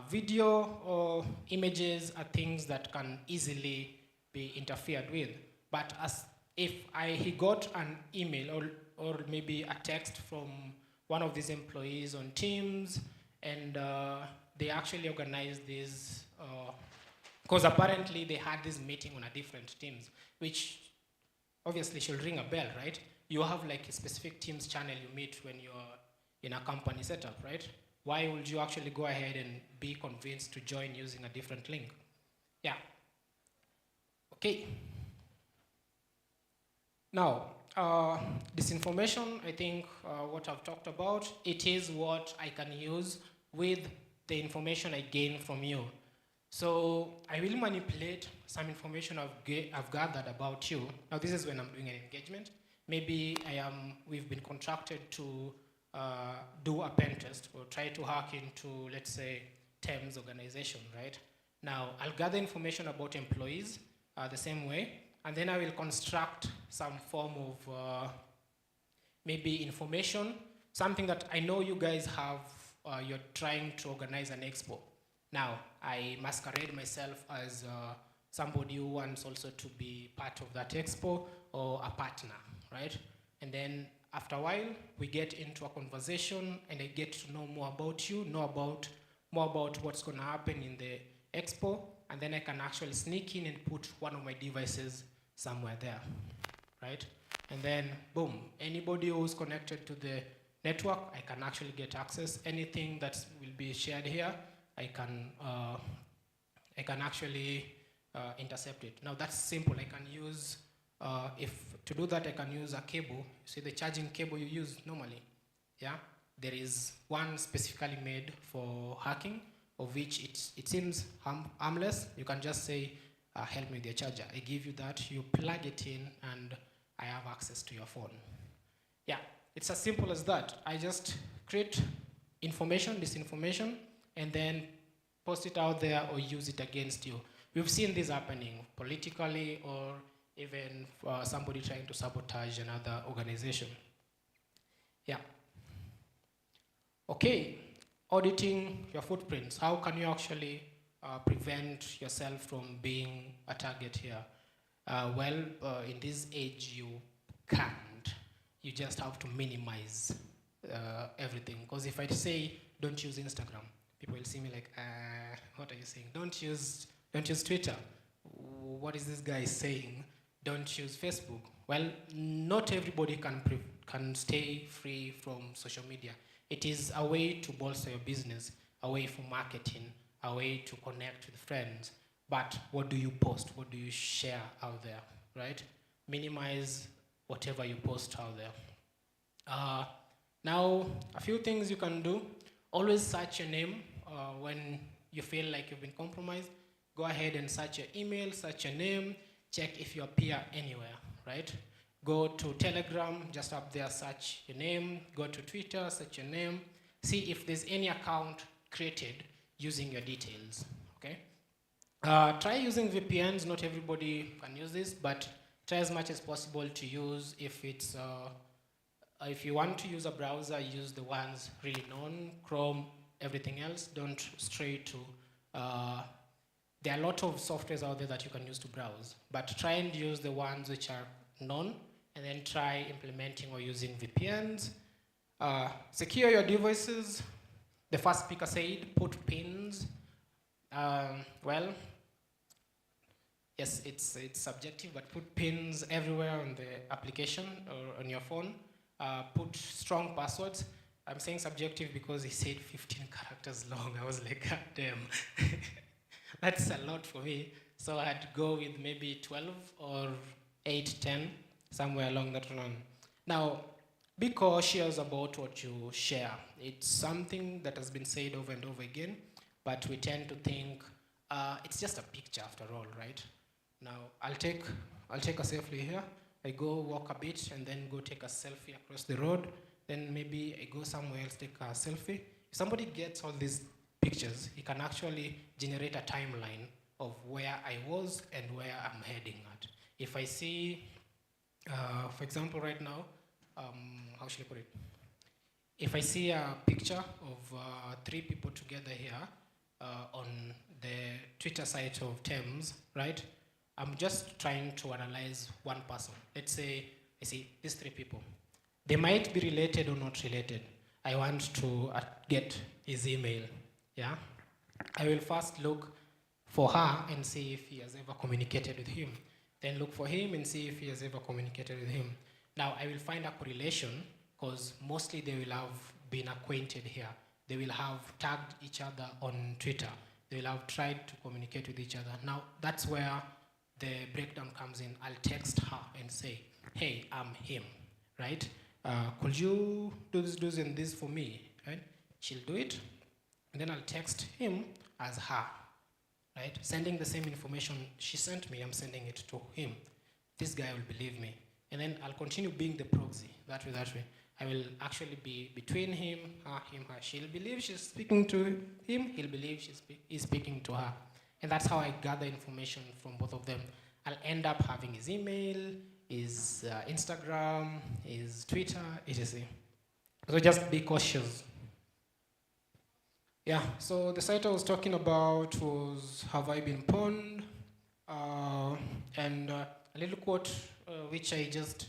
Video or images are things that can easily be interfered with. But as if he got an email or maybe a text from one of these employees on Teams, and they actually organized this, because apparently they had this meeting on a different Teams, which obviously should ring a bell, right? You have like a specific Teams channel you meet when you're in a company setup, right? Why would you actually go ahead and be convinced to join using a different link? Yeah. Okay. Now, disinformation, I think what I've talked about, it is what I can use with the information I gain from you. So I will manipulate some information I've gathered about you. Now this is when I'm doing an engagement. Maybe we've been contracted to do a pen test or try to hack into, let's say, TEMS organization, right? Now, I'll gather information about employees the same way, and then I will construct some form of maybe information, something that I know you guys have, you're trying to organize an expo. Now, I masquerade myself as somebody who wants also to be part of that expo or a partner, right? And then after a while, we get into a conversation and I get to know more about you, more about what's gonna happen in the expo, and then I can actually sneak in and put one of my devices somewhere there, right? And then, boom, anybody who's connected to the network, I can actually get access. Anything that will be shared here, I can actually intercept it. Now that's simple. I can use, to do that, I can use a cable. See the charging cable you use normally, yeah? There is one specifically made for hacking, of which it seems harmless. You can just say, help me with your charger. I give you that, you plug it in, and I have access to your phone. Yeah, it's as simple as that. I just create information, disinformation, and then post it out there or use it against you. We've seen this happening politically or even somebody trying to sabotage another organization. Yeah. Okay, auditing your footprints. How can you actually prevent yourself from being a target here? In this age, you can't. You just have to minimize everything. Because if I say, don't use Instagram, people will see me like, what are you saying? Don't use Twitter. What is this guy saying? Don't use Facebook. Well, not everybody can stay free from social media. It is a way to bolster your business, a way for marketing, a way to connect with friends. But what do you post? What do you share out there, right? Minimize whatever you post out there. Now, a few things you can do. Always search your name when you feel like you've been compromised. Go ahead and search your email, search your name, check if you appear anywhere, right? Go to Telegram, just up there, search your name. Go to Twitter, search your name. See if there's any account created using your details, okay? Try using VPNs. Not everybody can use this, but try as much as possible to use. If you want to use a browser, use the ones really known, Chrome, everything else. Don't stray to, there are a lot of softwares out there that you can use to browse, but try and use the ones which are known, and then try implementing or using VPNs. Secure your devices. The first speaker said, put pins. Well, yes, it's subjective, but put pins everywhere on the application or on your phone. Put strong passwords. I'm saying subjective because he said 15 characters long. I was like, God damn. That's a lot for me. So I had to go with maybe 12 or 8, 10, somewhere along that line. Now, be cautious about what you share. It's something that has been said over and over again, but we tend to think it's just a picture after all, right? Now, I'll take a selfie here. I go walk a bit and then go take a selfie across the road. Then maybe I go somewhere else, take a selfie. If somebody gets all these pictures, he can actually generate a timeline of where I was and where I'm heading at. If I see, for example, right now, how should I put it? If I see a picture of 3 people together here on the Twitter site of TEMS, right? I'm just trying to analyze one person. Let's say I see these 3 people. They might be related or not related. I want to get his email, yeah? I will first look for her and see if he has ever communicated with him. Then look for him and see if he has ever communicated with him. Now, I will find a correlation because mostly they will have been acquainted here. They will have tagged each other on Twitter. They will have tried to communicate with each other. Now, that's where the breakdown comes in. I'll text her and say, hey, I'm him, right? Could you do this and this for me, right? She'll do it, and then I'll text him as her, right? Sending the same information she sent me, I'm sending it to him. This guy will believe me. And then I'll continue being the proxy, that way. I will actually be between him, her. She'll believe she's speaking to him, he'll believe he's speaking to her. And that's how I gather information from both of them. I'll end up having his email, his Instagram, his Twitter, etc. So just be cautious. Yeah, so the site I was talking about was Have I Been Pwned? And a little quote which I just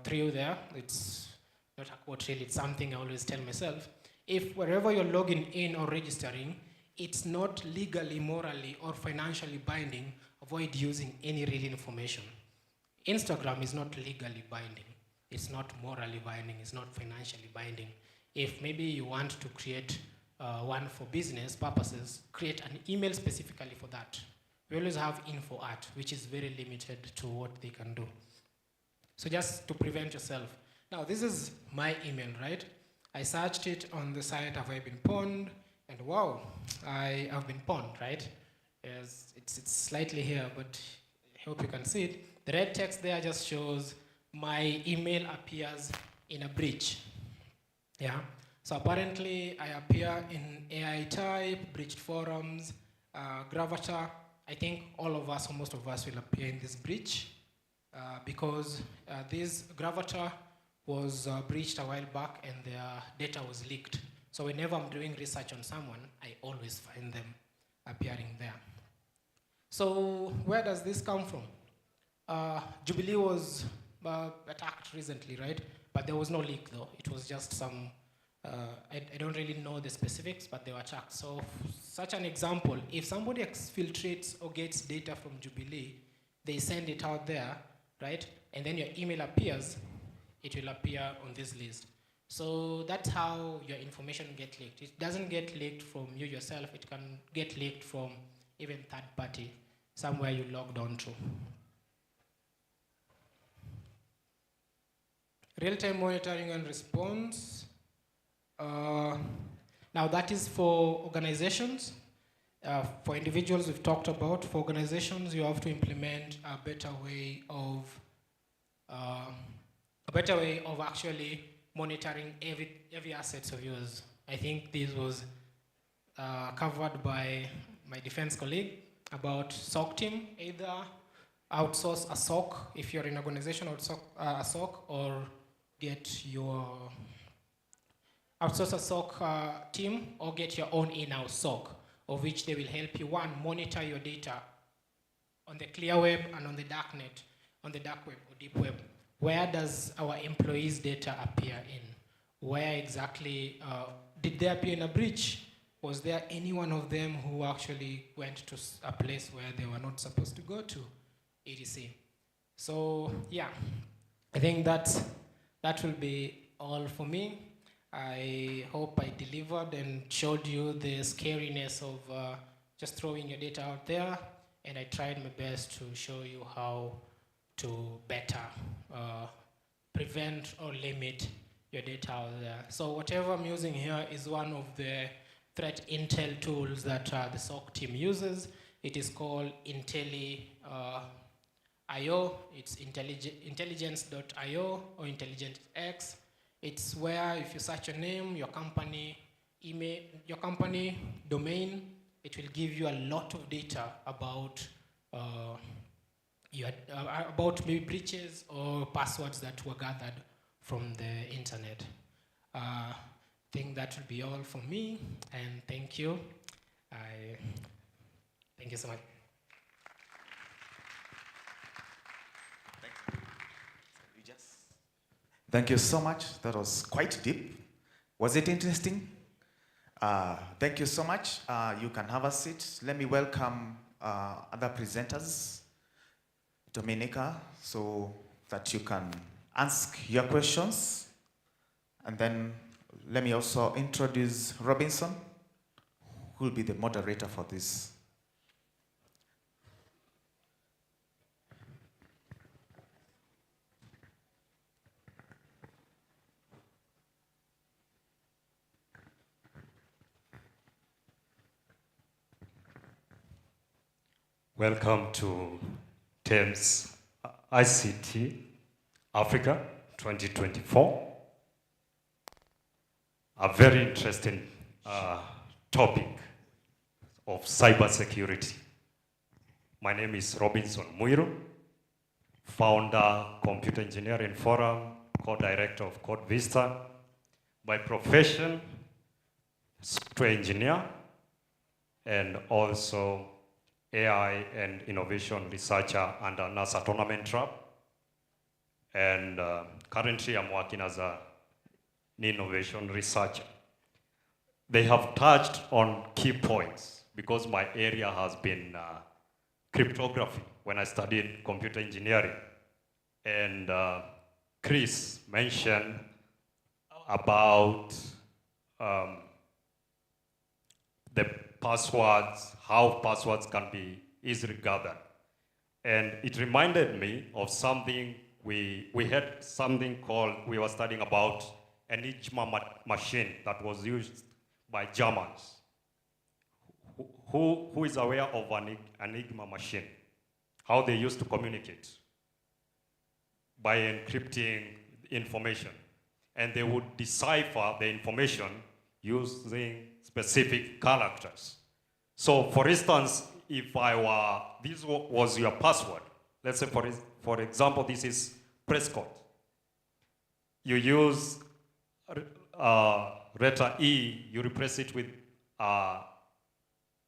threw there. It's not a quote really, it's something I always tell myself. If wherever you're logging in or registering, it's not legally, morally, or financially binding, avoid using any real information. Instagram is not legally binding. It's not morally binding. It's not financially binding. If maybe you want to create one for business purposes, create an email specifically for that. We always have info at, which is very limited to what they can do. So just to prevent yourself. Now, this is my email, right? I searched it on the site, Have I Been Pwned? And wow, I have been pwned, right? Yes, it's slightly here, but I hope you can see it. The red text there just shows my email appears in a breach. Yeah. So apparently I appear in AI type, breached forums, Gravatar. I think all of us, or most of us, will appear in this breach because this Gravatar was breached a while back and their data was leaked. So whenever I'm doing research on someone, I always find them appearing there. So where does this come from? Jubilee was attacked recently, right? But there was no leak though. It was just some, I don't really know the specifics, but they were attacked. So such an example, if somebody exfiltrates or gets data from Jubilee, they send it out there, right? And then your email appears, it will appear on this list. So that's how your information gets leaked. It doesn't get leaked from you yourself, it can get leaked from even third party, somewhere you logged on to. Real-time monitoring and response. Now that is for organizations. For individuals we've talked about. For organizations, you have to implement a better way of actually monitoring every assets of yours. I think this was covered by my defense colleague about SOC team, either outsource a SOC if you're in an organization, outsource a SOC, or get your outsource a SOC team, or get your own in-house SOC, of which they will help you, one, monitor your data on the clear web and on the dark net, on the dark web or deep web. Where does our employees' data appear in? Where exactly, did they appear in a breach? Was there any one of them who actually went to a place where they were not supposed to go to, etc.? So yeah, I think that will be all for me. I hope I delivered and showed you the scariness of just throwing your data out there, and I tried my best to show you how to better prevent or limit your data out there. So whatever I'm using here is one of the threat intel tools that the SOC team uses. It is called Intelli.io. It's intelligence.io or IntelligenceX. It's where if you search your name, your company email, your company domain, it will give you a lot of data about about maybe breaches or passwords that were gathered from the internet. I think that will be all from me, and thank you. Thank you so much. Thank you so much. That was quite deep. Was it interesting? Thank you so much. You can have a seat. Let me welcome other presenters, Dominica, so that you can ask your questions. And then let me also introduce Robinson, who will be the moderator for this. Welcome to TEMS ICT Africa 2024. A very interesting topic of cybersecurity. My name is Robinson Muiru, founder, Computer Engineering Forum, co-director of Code Vista. By profession, software engineer, and also AI and innovation researcher under NASA Tournament Trap. And currently I'm working as an innovation researcher. They have touched on key points because my area has been cryptography when I studied computer engineering. And Chris mentioned about the passwords, how passwords can be easily gathered. And it reminded me of something, we had something called, we were studying about Enigma machine that was used by Germans. Who is aware of an Enigma machine? How they used to communicate? By encrypting information. And they would decipher the information using specific characters. So for instance, if this was your password, let's say for example, this is Prescott. You use letter E, you replace it with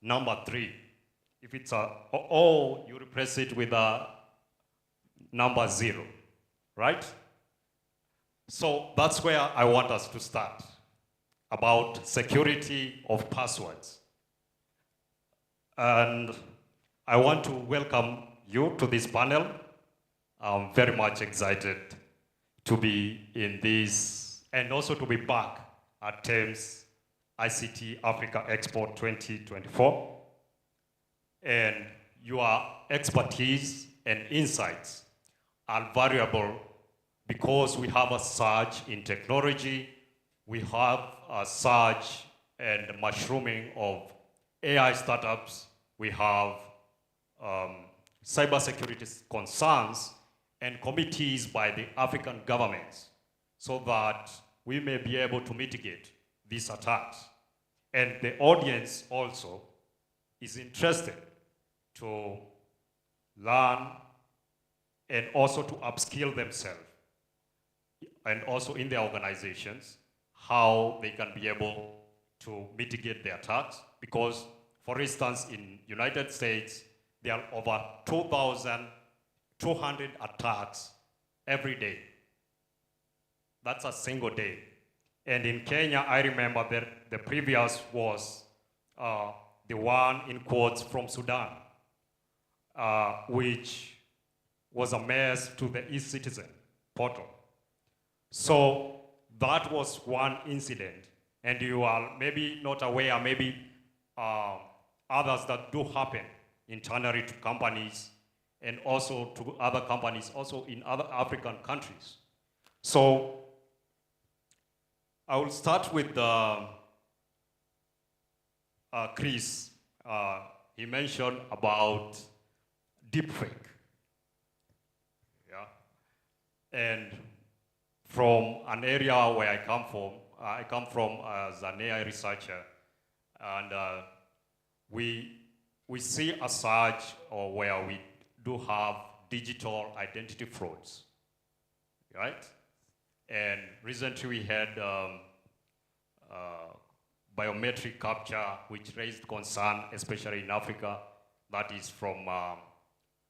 number 3. If it's a O, you replace it with a number 0. right? So that's where I want us to start, about security of passwords. And I want to welcome you to this panel. I'm very much excited to be in this and also to be back at TEMS ICT Africa Expo 2024. And your expertise and insights are valuable because we have a surge in technology, we have a surge and mushrooming of AI startups, we have cybersecurity concerns and committees by the African governments so that we may be able to mitigate these attacks. And the audience also is interested to learn and also to upskill themselves and also in their organizations how they can be able to mitigate the attacks. Because, for instance, in United States, there are over 2,200 attacks every day. That's a single day. And in Kenya, I remember that the previous was the one in quotes from Sudan, which was a mess to the e-citizen portal. So that was one incident. And you are maybe not aware, maybe others that do happen internally to companies and also to other companies, also in other African countries. So I will start with Chris. He mentioned about deepfake. Yeah. And from an area where I come from as an AI researcher, and we see a surge where we do have digital identity frauds, right? And recently we had biometric capture, which raised concern, especially in Africa, that is from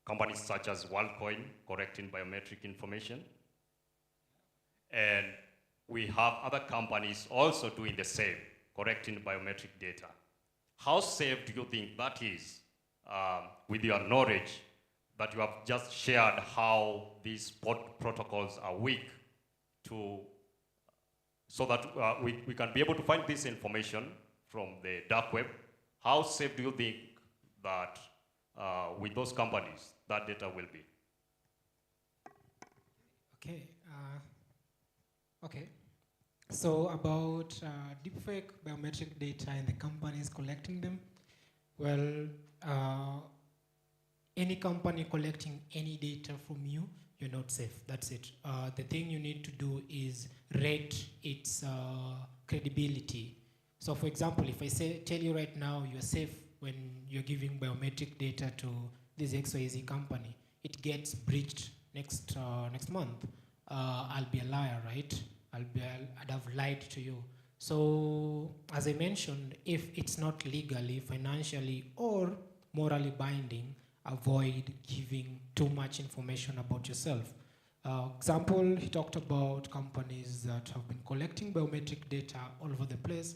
companies such as WorldCoin, collecting biometric information. And we have other companies also doing the same, collecting biometric data. How safe do you think that is, with your knowledge that you have just shared how these protocols are weak so that we can be able to find this information from the dark web? How safe do you think that with those companies that data will be? Okay. Okay. So about deepfake biometric data and the companies collecting them, well, any company collecting any data from you, you're not safe. That's it. The thing you need to do is rate its credibility. So for example, if I tell you right now you're safe when you're giving biometric data to this XYZ company, it gets breached next month, I'll be a liar, right? I'd have lied to you. So as I mentioned, if it's not legally, financially, or morally binding, avoid giving too much information about yourself. Example, he talked about companies that have been collecting biometric data all over the place.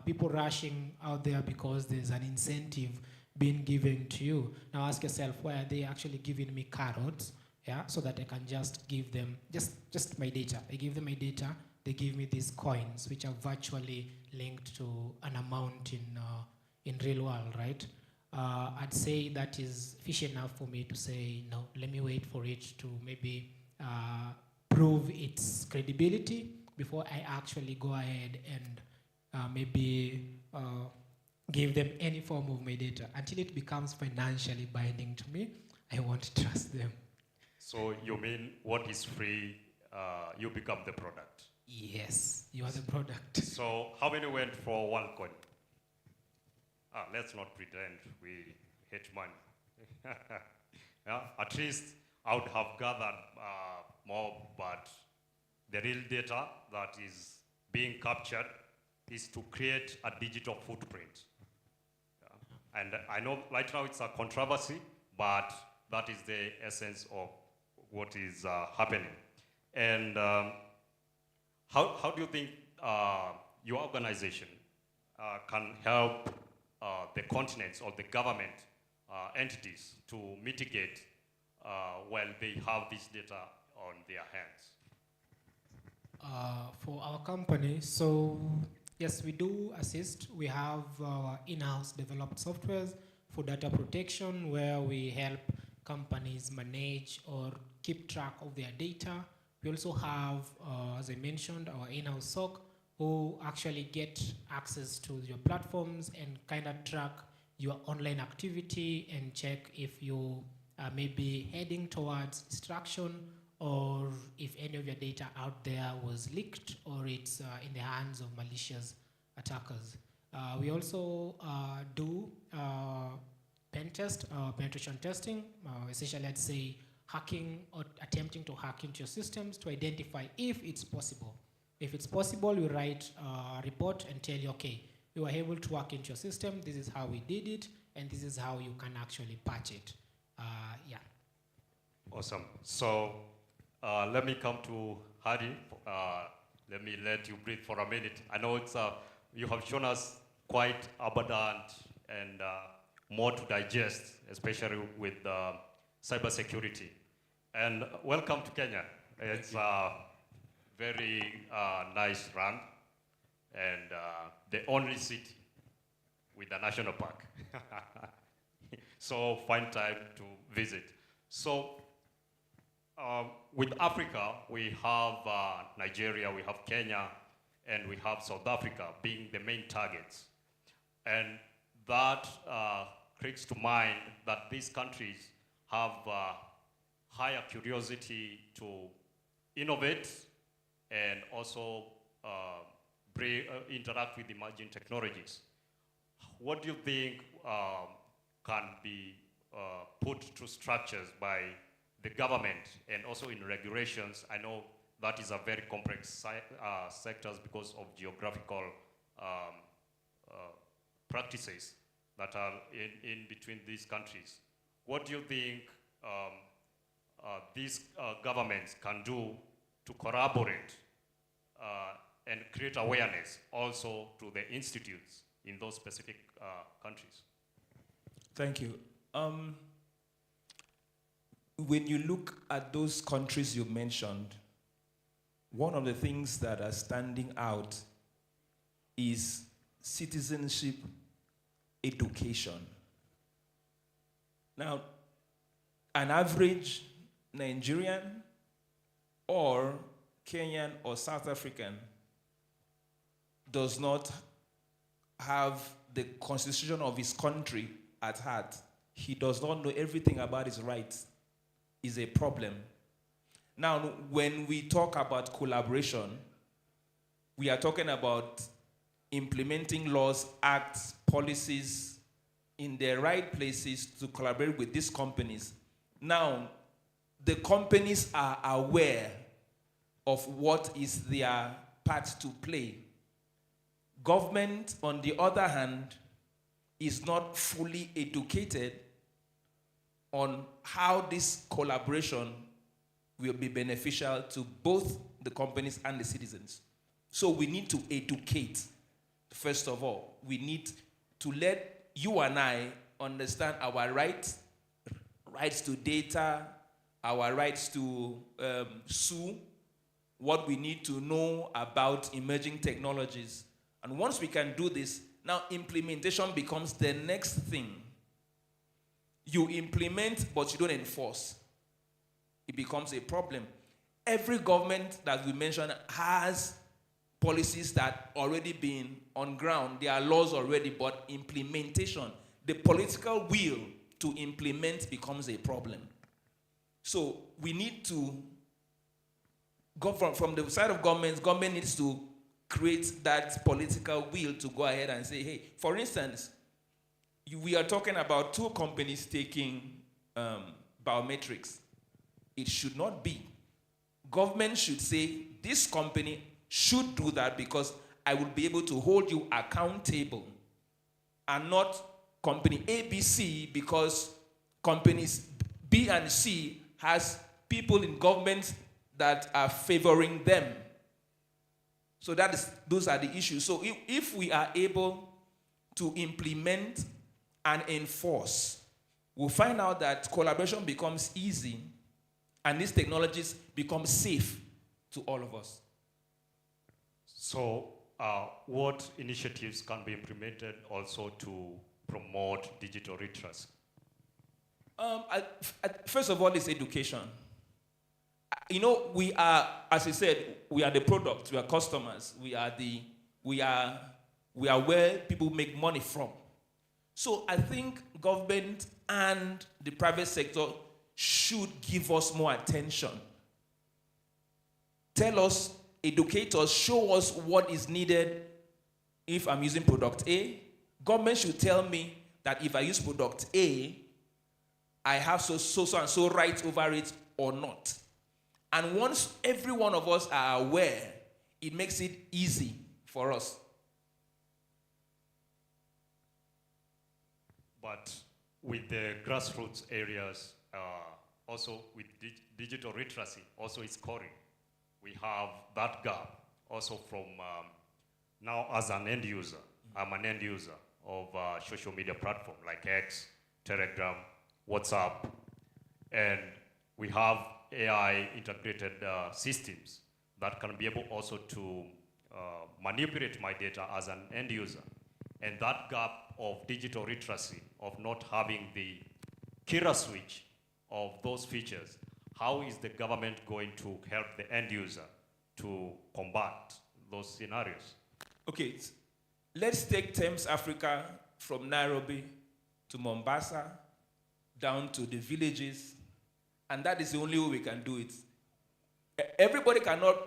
People rushing out there because there's an incentive being given to you. Now ask yourself, why are they actually giving me carrots? Yeah, so that I can just give them just my data. I give them my data, they give me these coins, which are virtually linked to an amount in real world, right? I'd say that is fish enough for me to say, no, let me wait for it to maybe prove its credibility before I actually go ahead and maybe give them any form of my data. Until it becomes financially binding to me, I won't trust them. So you mean what is free, you become the product? Yes, you are the product. So how many went for OneCoin? Let's not pretend we hate money. Yeah, at least I would have gathered more, but the real data that is being captured is to create a digital footprint. Yeah. And I know right now it's a controversy, but that is the essence of what is happening. And how do you think your organization can help the continents or the government entities to mitigate while they have this data on their hands? For our company, so yes, we do assist. We have in-house developed softwares for data protection where we help companies manage or keep track of their data. We also have, as I mentioned, our in-house SOC who actually get access to your platforms and kind of track your online activity and check if you may be heading towards destruction or if any of your data out there was leaked or it's in the hands of malicious attackers. We also do penetration testing, essentially I'd say hacking or attempting to hack into your systems to identify if it's possible. If it's possible, we write a report and tell you, okay, we were able to hack into your system, this is how we did it, and this is how you can actually patch it. Yeah. Awesome. So let me come to Hadi. Let me let you breathe for a minute. I know it's you have shown us quite abundant and more to digest, especially with cybersecurity. And welcome to Kenya. It's a very nice run and the only city with a national park. So find time to visit. So with Africa, we have Nigeria, we have Kenya, and we have South Africa being the main targets. And that brings to mind that these countries have higher curiosity to innovate and also interact with emerging technologies. What do you think can be put to structures by the government and also in regulations? I know that is a very complex sectors because of geographical practices that are in between these countries. What do you think these governments can do to collaborate and create awareness also to the institutes in those specific countries? Thank you. When you look at those countries you mentioned, one of the things that are standing out is citizenship education. Now, an average Nigerian or Kenyan or South African does not have the constitution of his country at heart. He does not know everything about his rights. Is a problem. Now, when we talk about collaboration, we are talking about implementing laws, acts, policies in the right places to collaborate with these companies. Now, the companies are aware of what is their part to play. Government, on the other hand, is not fully educated on how this collaboration will be beneficial to both the companies and the citizens. So we need to educate, first of all. We need to let you and I understand our rights to data, our rights to sue, what we need to know about emerging technologies. And once we can do this, now implementation becomes the next thing. You implement, but you don't enforce. It becomes a problem. Every government that we mentioned has policies that already been on ground. There are laws already, but implementation, the political will to implement becomes a problem. So we need to go from the side of government needs to create that political will to go ahead and say, hey, for instance, we are talking about two companies taking biometrics. It should not be. Government should say, this company should do that because I will be able to hold you accountable, and not company ABC because companies B and C has people in government that are favoring them. So those are the issues. So if we are able to implement and enforce, we'll find out that collaboration becomes easy and these technologies become safe to all of us. So what initiatives can be implemented also to promote digital literacy? First of all, it's education. You know, we are, as I said, we are the product, we are customers, we are where people make money from. So I think government and the private sector should give us more attention. Tell us, educate us, show us what is needed if I'm using product A. Government should tell me that if I use product A, I have so and so rights over it or not. And once every one of us are aware, it makes it easy for us. But with the grassroots areas, also with digital literacy, also it's scoring. We have that gap also from now as an end user. I'm an end user of social media platform like X, Telegram, WhatsApp, and we have AI integrated systems that can be able also to manipulate my data as an end user. And that gap of digital literacy, of not having the killer switch of those features, how is the government going to help the end user to combat those scenarios? Okay, let's take TEMS Africa from Nairobi to Mombasa, down to the villages, and that is the only way we can do it. Everybody cannot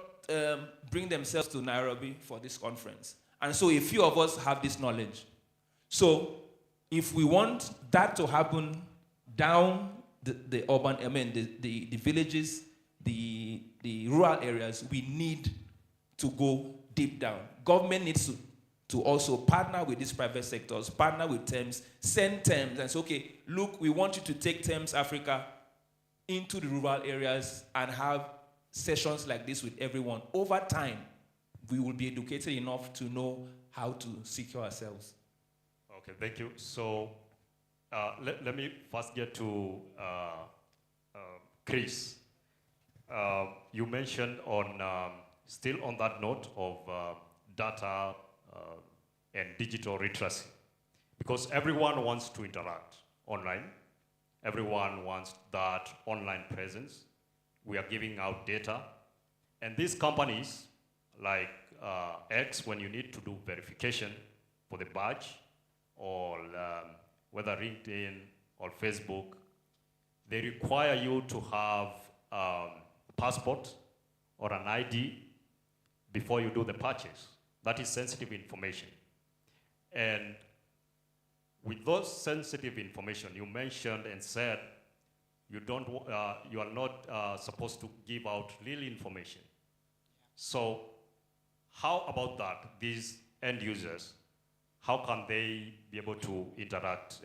bring themselves to Nairobi for this conference. And so a few of us have this knowledge. So if we want that to happen down the urban, the villages, the rural areas, we need to go deep down. Government needs to also partner with these private sectors, partner with TEMS, send TEMS and say, okay, look, we want you to take TEMS Africa into the rural areas and have sessions like this with everyone. Over time, we will be educated enough to know how to secure ourselves. Okay, thank you. So let me first get to Chris. You mentioned on, still on that note of data and digital literacy, because everyone wants to interact online. Everyone wants that online presence. We are giving out data. And these companies, like X, when you need to do verification for the badge, or whether LinkedIn or Facebook, they require you to have a passport or an ID before you do the purchase. That is sensitive information. And with those sensitive information, you mentioned and said you are not supposed to give out real information. So how about that? These end users, how can they be able to interact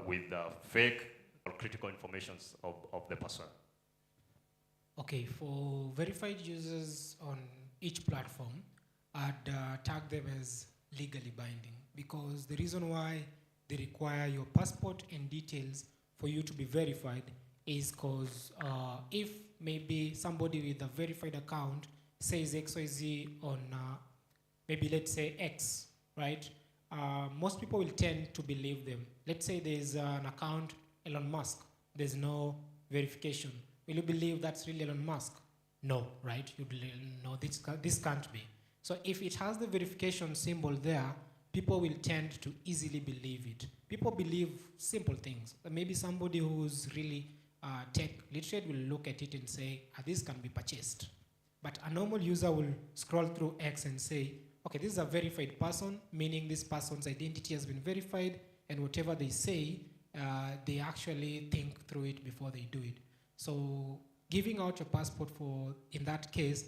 with fake or critical information of the person? Okay, for verified users on each platform, I'd tag them as legally binding, because the reason why they require your passport and details for you to be verified is because if maybe somebody with a verified account says XYZ on maybe let's say X, right? Most people will tend to believe them. Let's say there's an account, Elon Musk. There's no verification. Will you believe that's really Elon Musk? No, right? You know this can't be. So if it has the verification symbol there, people will tend to easily believe it. People believe simple things. Maybe somebody who's really tech literate will look at it and say, this can be purchased. But a normal user will scroll through X and say, okay, this is a verified person, meaning this person's identity has been verified, and whatever they say, they actually think through it before they do it. So giving out your passport in that case,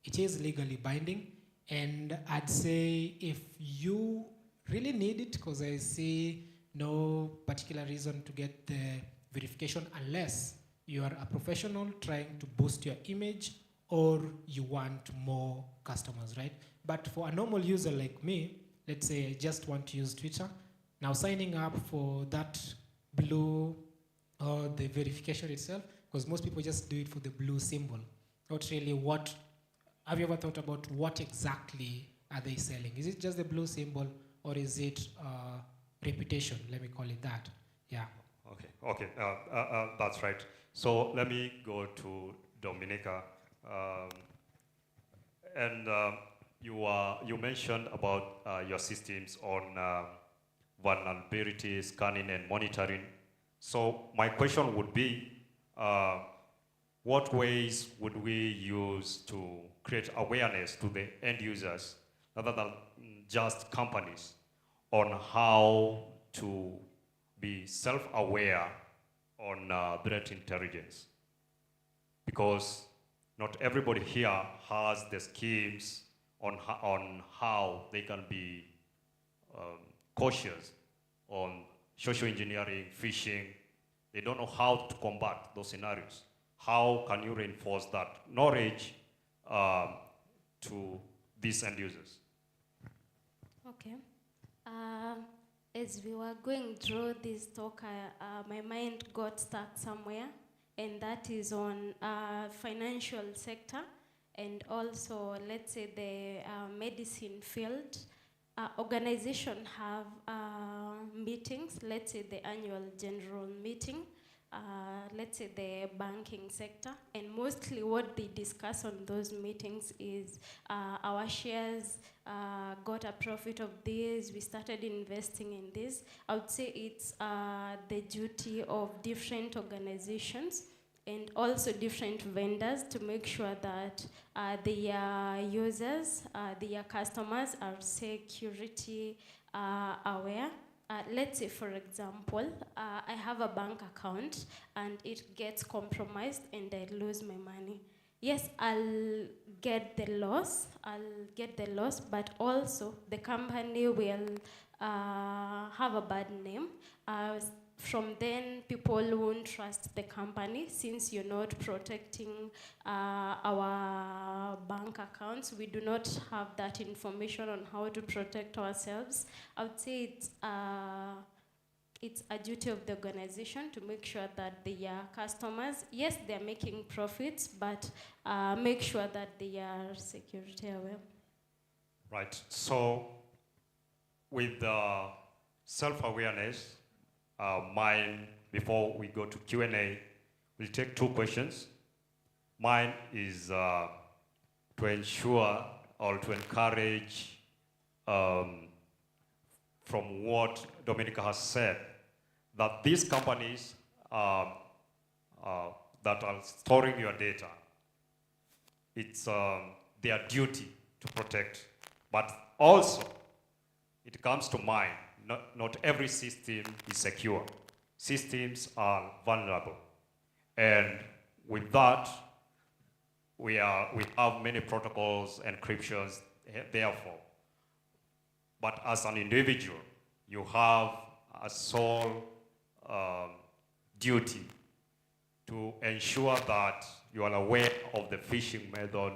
it is legally binding. And I'd say if you really need it, because I see no particular reason to get the verification unless you are a professional trying to boost your image, or you want more customers, right? But for a normal user like me, let's say I just want to use Twitter, now signing up for that blue or the verification itself, because most people just do it for the blue symbol, not really what. Have you ever thought about what exactly are they selling? Is it just the blue symbol, or is it reputation? Let me call it that. Yeah. Okay, that's right. So let me go to Dominica. You mentioned about your systems on vulnerability scanning and monitoring. So my question would be, what ways would we use to create awareness to the end users, rather than just companies, on how to be self-aware on threat intelligence? Because not everybody here has the schemes on how they can be cautious on social engineering, phishing. They don't know how to combat those scenarios. How can you reinforce that knowledge to these end users? Okay. As we were going through this talk, my mind got stuck somewhere, and that is on financial sector, and also, let's say, the medicine field. Organization have meetings, let's say the annual general meeting, let's say the banking sector, and mostly what they discuss on those meetings is our shares got a profit of this, we started investing in this. I would say it's the duty of different organizations and also different vendors to make sure that their users, their customers are security aware. Let's say, for example, I have a bank account and it gets compromised and I lose my money. Yes, I'll get the loss, but also the company will have a bad name. From then, people won't trust the company since you're not protecting our bank accounts. We do not have that information on how to protect ourselves. I would say it's a duty of the organization to make sure that their customers, yes, they're making profits, but make sure that they are security aware. Right. So with self-awareness, mine, before we go to Q&A, we'll take two questions. Mine is to ensure or to encourage, from what Dominica has said, that these companies that are storing your data, it's their duty to protect. But also, it comes to mind, not every system is secure. Systems are vulnerable. And with that, we have many protocols, encryptions, therefore. But as an individual, you have a sole duty to ensure that you are aware of the phishing method,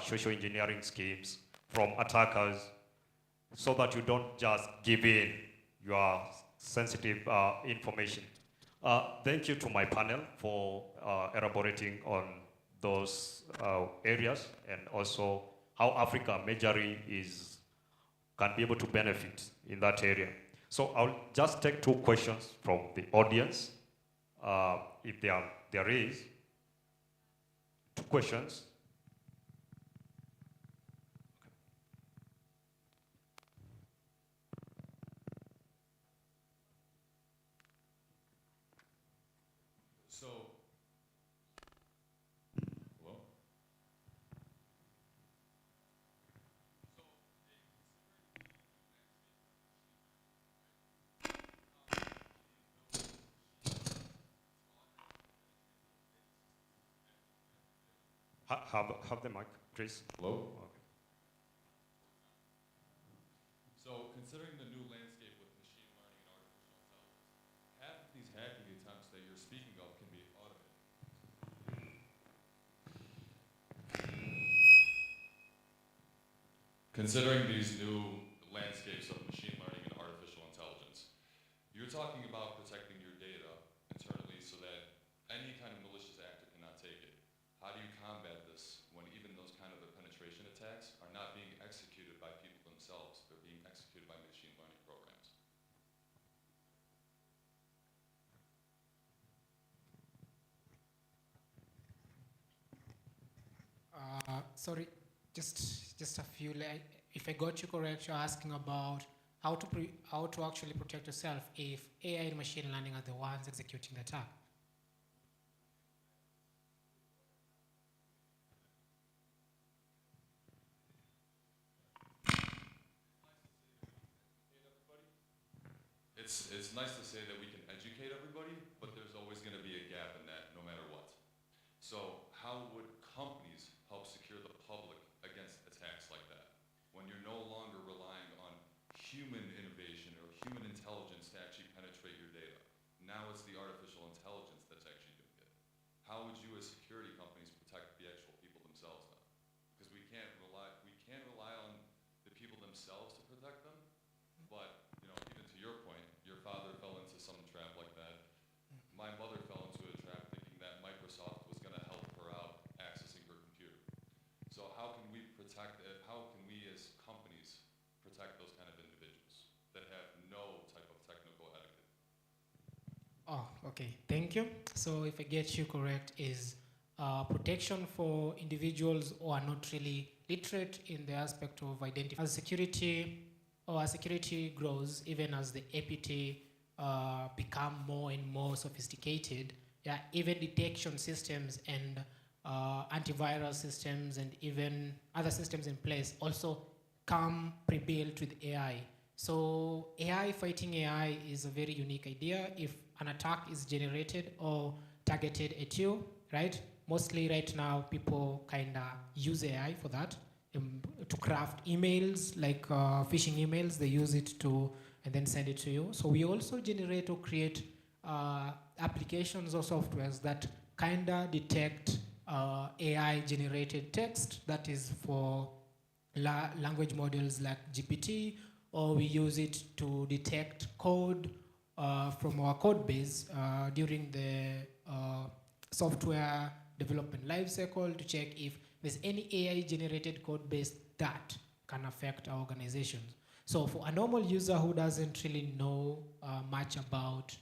social engineering schemes from attackers, so that you don't just give in your sensitive information. Thank you to my panel for elaborating on those areas, and also how Africa majorly can be able to benefit in that area. So I'll just take two questions from the audience, if there is. Two questions. So, hello? Have the mic, please. Hello? Okay. So, considering the new landscape with machine learning and artificial intelligence, half of these hacking attempts that you're speaking of can be automated. considering these new landscapes of machine learning and artificial intelligence, you're talking about protecting your data internally so that any kind of malicious actor cannot take it. How do you combat this when even those kind of penetration attacks are not being executed by people themselves? They're being executed by machine learning programs. Sorry, just a few. If I got you correct, you're asking about how to actually protect yourself if AI and machine learning are the ones executing the attack. It's nice to say that we can educate everybody, but there's always going to be a gap in that no matter what. So how would companies help secure the public against attacks like that when you're no longer relying on human innovation or human intelligence to actually penetrate your data? Now it's the artificial intelligence that's actually doing it. How would you as security companies protect the actual people themselves then? Because we can't rely on the people themselves to protect them, but you know, even to your point, your father fell into some trap like that. My mother fell into a trap thinking that Microsoft was going to help her out accessing her computer. So how can we protect it? How can we as companies protect those kind of individuals that have no type of technical etiquette? Oh, okay. Thank you. So if I get you correct, is protection for individuals who are not really literate in the aspect of identifying. As security grows, even as the APT become more and more sophisticated, yeah, even detection systems and antiviral systems and even other systems in place also come pre-built with AI. So AI fighting AI is a very unique idea. If an attack is generated or targeted at you, right? Mostly right now, people kind of use AI for that, to craft emails, like phishing emails. They use it to, and then send it to you. So we also generate or create applications or softwares that kind of detect AI-generated text that is for language models like GPT, or we use it to detect code from our code base during the software development lifecycle to check if there's any AI-generated code base that can affect our organizations. So for a normal user who doesn't really know much about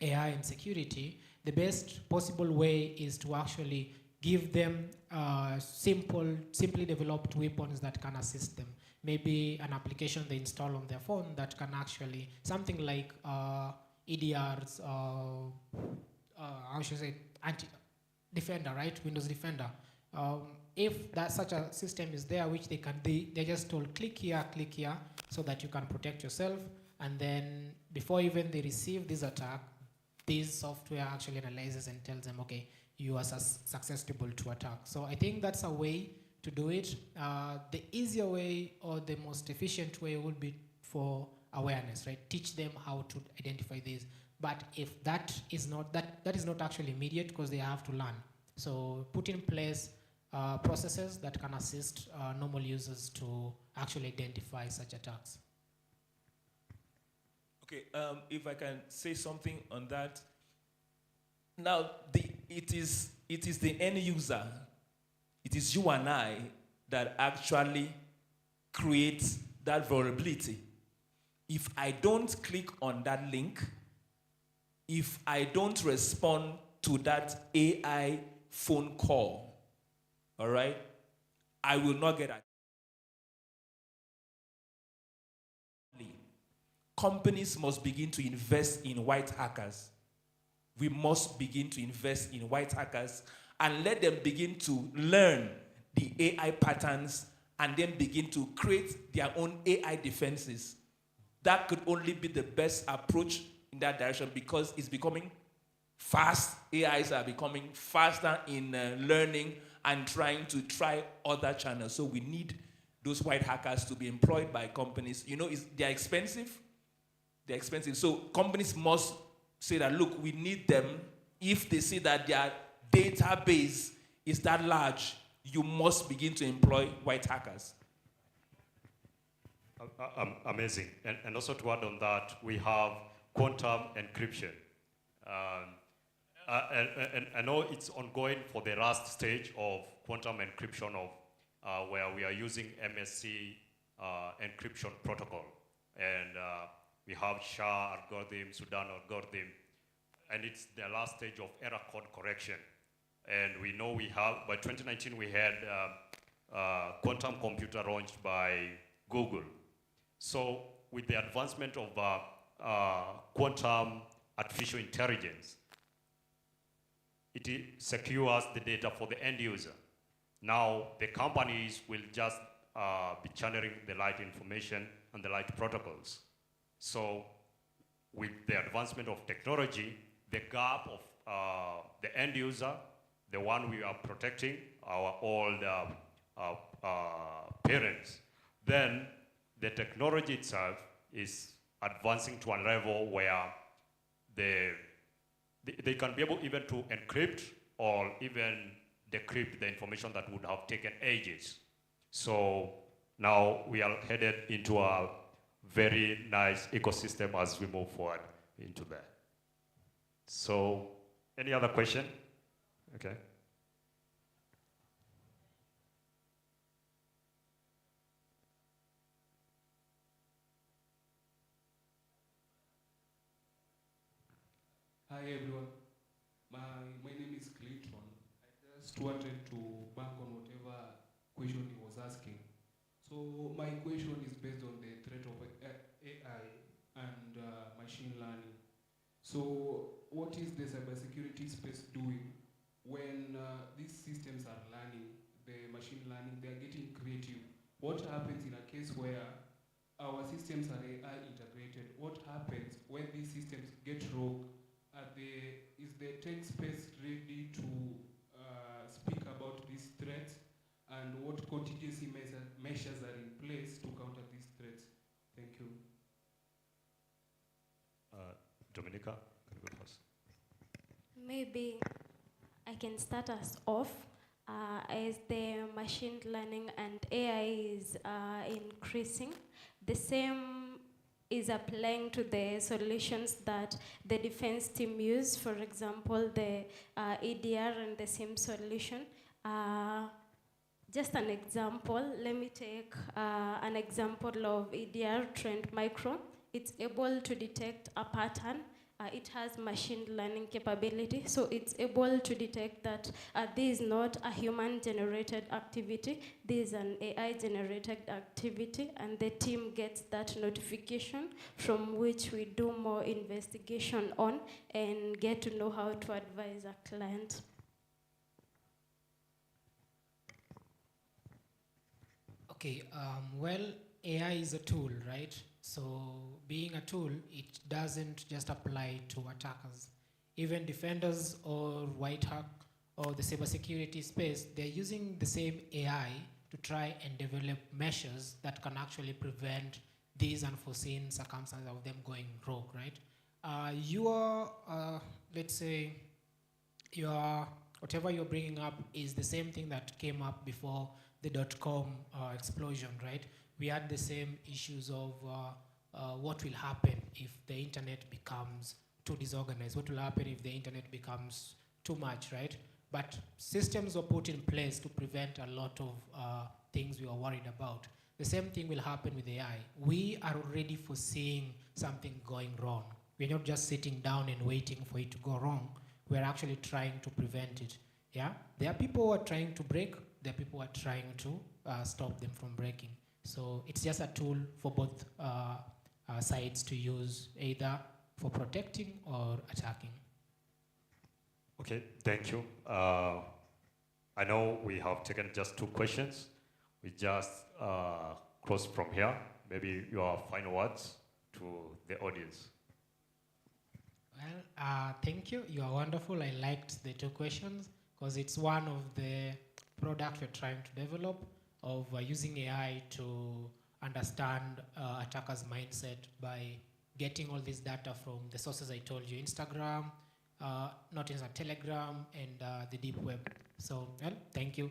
AI and security, the best possible way is to actually give them simply developed weapons that can assist them. Maybe an application they install on their phone that can actually, something like EDRs, how should I say, Defender, right? Windows Defender. If that such a system is there, which they just told click here, so that you can protect yourself. And then before even they receive this attack, this software actually analyzes and tells them, okay, you are susceptible to attack. So I think that's a way to do it. The easier way or the most efficient way would be for awareness, right? Teach them how to identify these. But if that is not actually immediate, because they have to learn. So put in place processes that can assist normal users to actually identify such attacks. Okay, if I can say something on that. Now, it is the end user, it is you and I that actually creates that vulnerability. If I don't click on that link, if I don't respond to that AI phone call, all right, I will not get it. Companies must begin to invest in white hackers. We must begin to invest in white hackers and let them begin to learn the AI patterns and then begin to create their own AI defenses. That could only be the best approach in that direction, because it's becoming fast. AIs are becoming faster in learning and trying to try other channels. So we need those white hackers to be employed by companies. You know, they're expensive. They're expensive. So companies must say that, look, we need them. If they see that their database is that large, you must begin to employ white hackers. Amazing. And also to add on that, we have quantum encryption. And I know it's ongoing for the last stage of quantum encryption of where we are using MSC encryption protocol. And we have SHA algorithm, Sudan algorithm, and it's the last stage of error code correction. And we know we have, by 2019 we had quantum computer launched by Google. So with the advancement of quantum artificial intelligence, it secures the data for the end user. Now the companies will just be channeling the right information and the right protocols. So with the advancement of technology, the gap of the end user, the one we are protecting, our old parents, then the technology itself is advancing to a level where they can be able even to encrypt or even decrypt the information that would have taken ages. So now we are headed into a very nice ecosystem as we move forward into that. So, any other question? Okay. Hi everyone, my name is Clayton. I just wanted to bank on whatever question he was asking. So my question is based on the threat of AI and machine learning. So what is the cybersecurity space doing when these systems are learning, the machine learning, they are getting creative? What happens in a case where our systems are AI integrated? What happens when these systems get rogue? Is the tech space ready to speak about these threats, and what contingency measures are in place to counter these threats? Thank you. Dominica, can you go first? Maybe I can start us off. As the machine learning and AI is increasing, the same is applying to the solutions that the defense team use. For example, the EDR and the same solution. Just an example, let me take an example of EDR Trend Micro. It's able to detect a pattern. It has machine learning capability, so it's able to detect that this is not a human-generated activity, this is an AI-generated activity, and the team gets that notification from which we do more investigation on and get to know how to advise a client. Okay, well, AI is a tool, right? So being a tool, it doesn't just apply to attackers. Even defenders or white hat or the cybersecurity space, they're using the same AI to try and develop measures that can actually prevent these unforeseen circumstances of them going rogue, right? Let's say, whatever you're bringing up is the same thing that came up before the .com explosion, right? We had the same issues of what will happen if the internet becomes too disorganized, what will happen if the internet becomes too much, right? But systems were put in place to prevent a lot of things we were worried about. The same thing will happen with AI. We are already foreseeing something going wrong. We're not just sitting down and waiting for it to go wrong. We're actually trying to prevent it, yeah? There are people who are trying to break, there are people who are trying to stop them from breaking. So it's just a tool for both sides to use, either for protecting or attacking. Okay, thank you. I know we have taken just 2 questions. We just close from here. Maybe your final words to the audience. Well, thank you. You are wonderful. I liked the 2 questions because it's one of the products we're trying to develop of using AI to understand attackers' mindset by getting all this data from the sources I told you, Instagram, not Instagram, Telegram, and the deep web. So, well, thank you.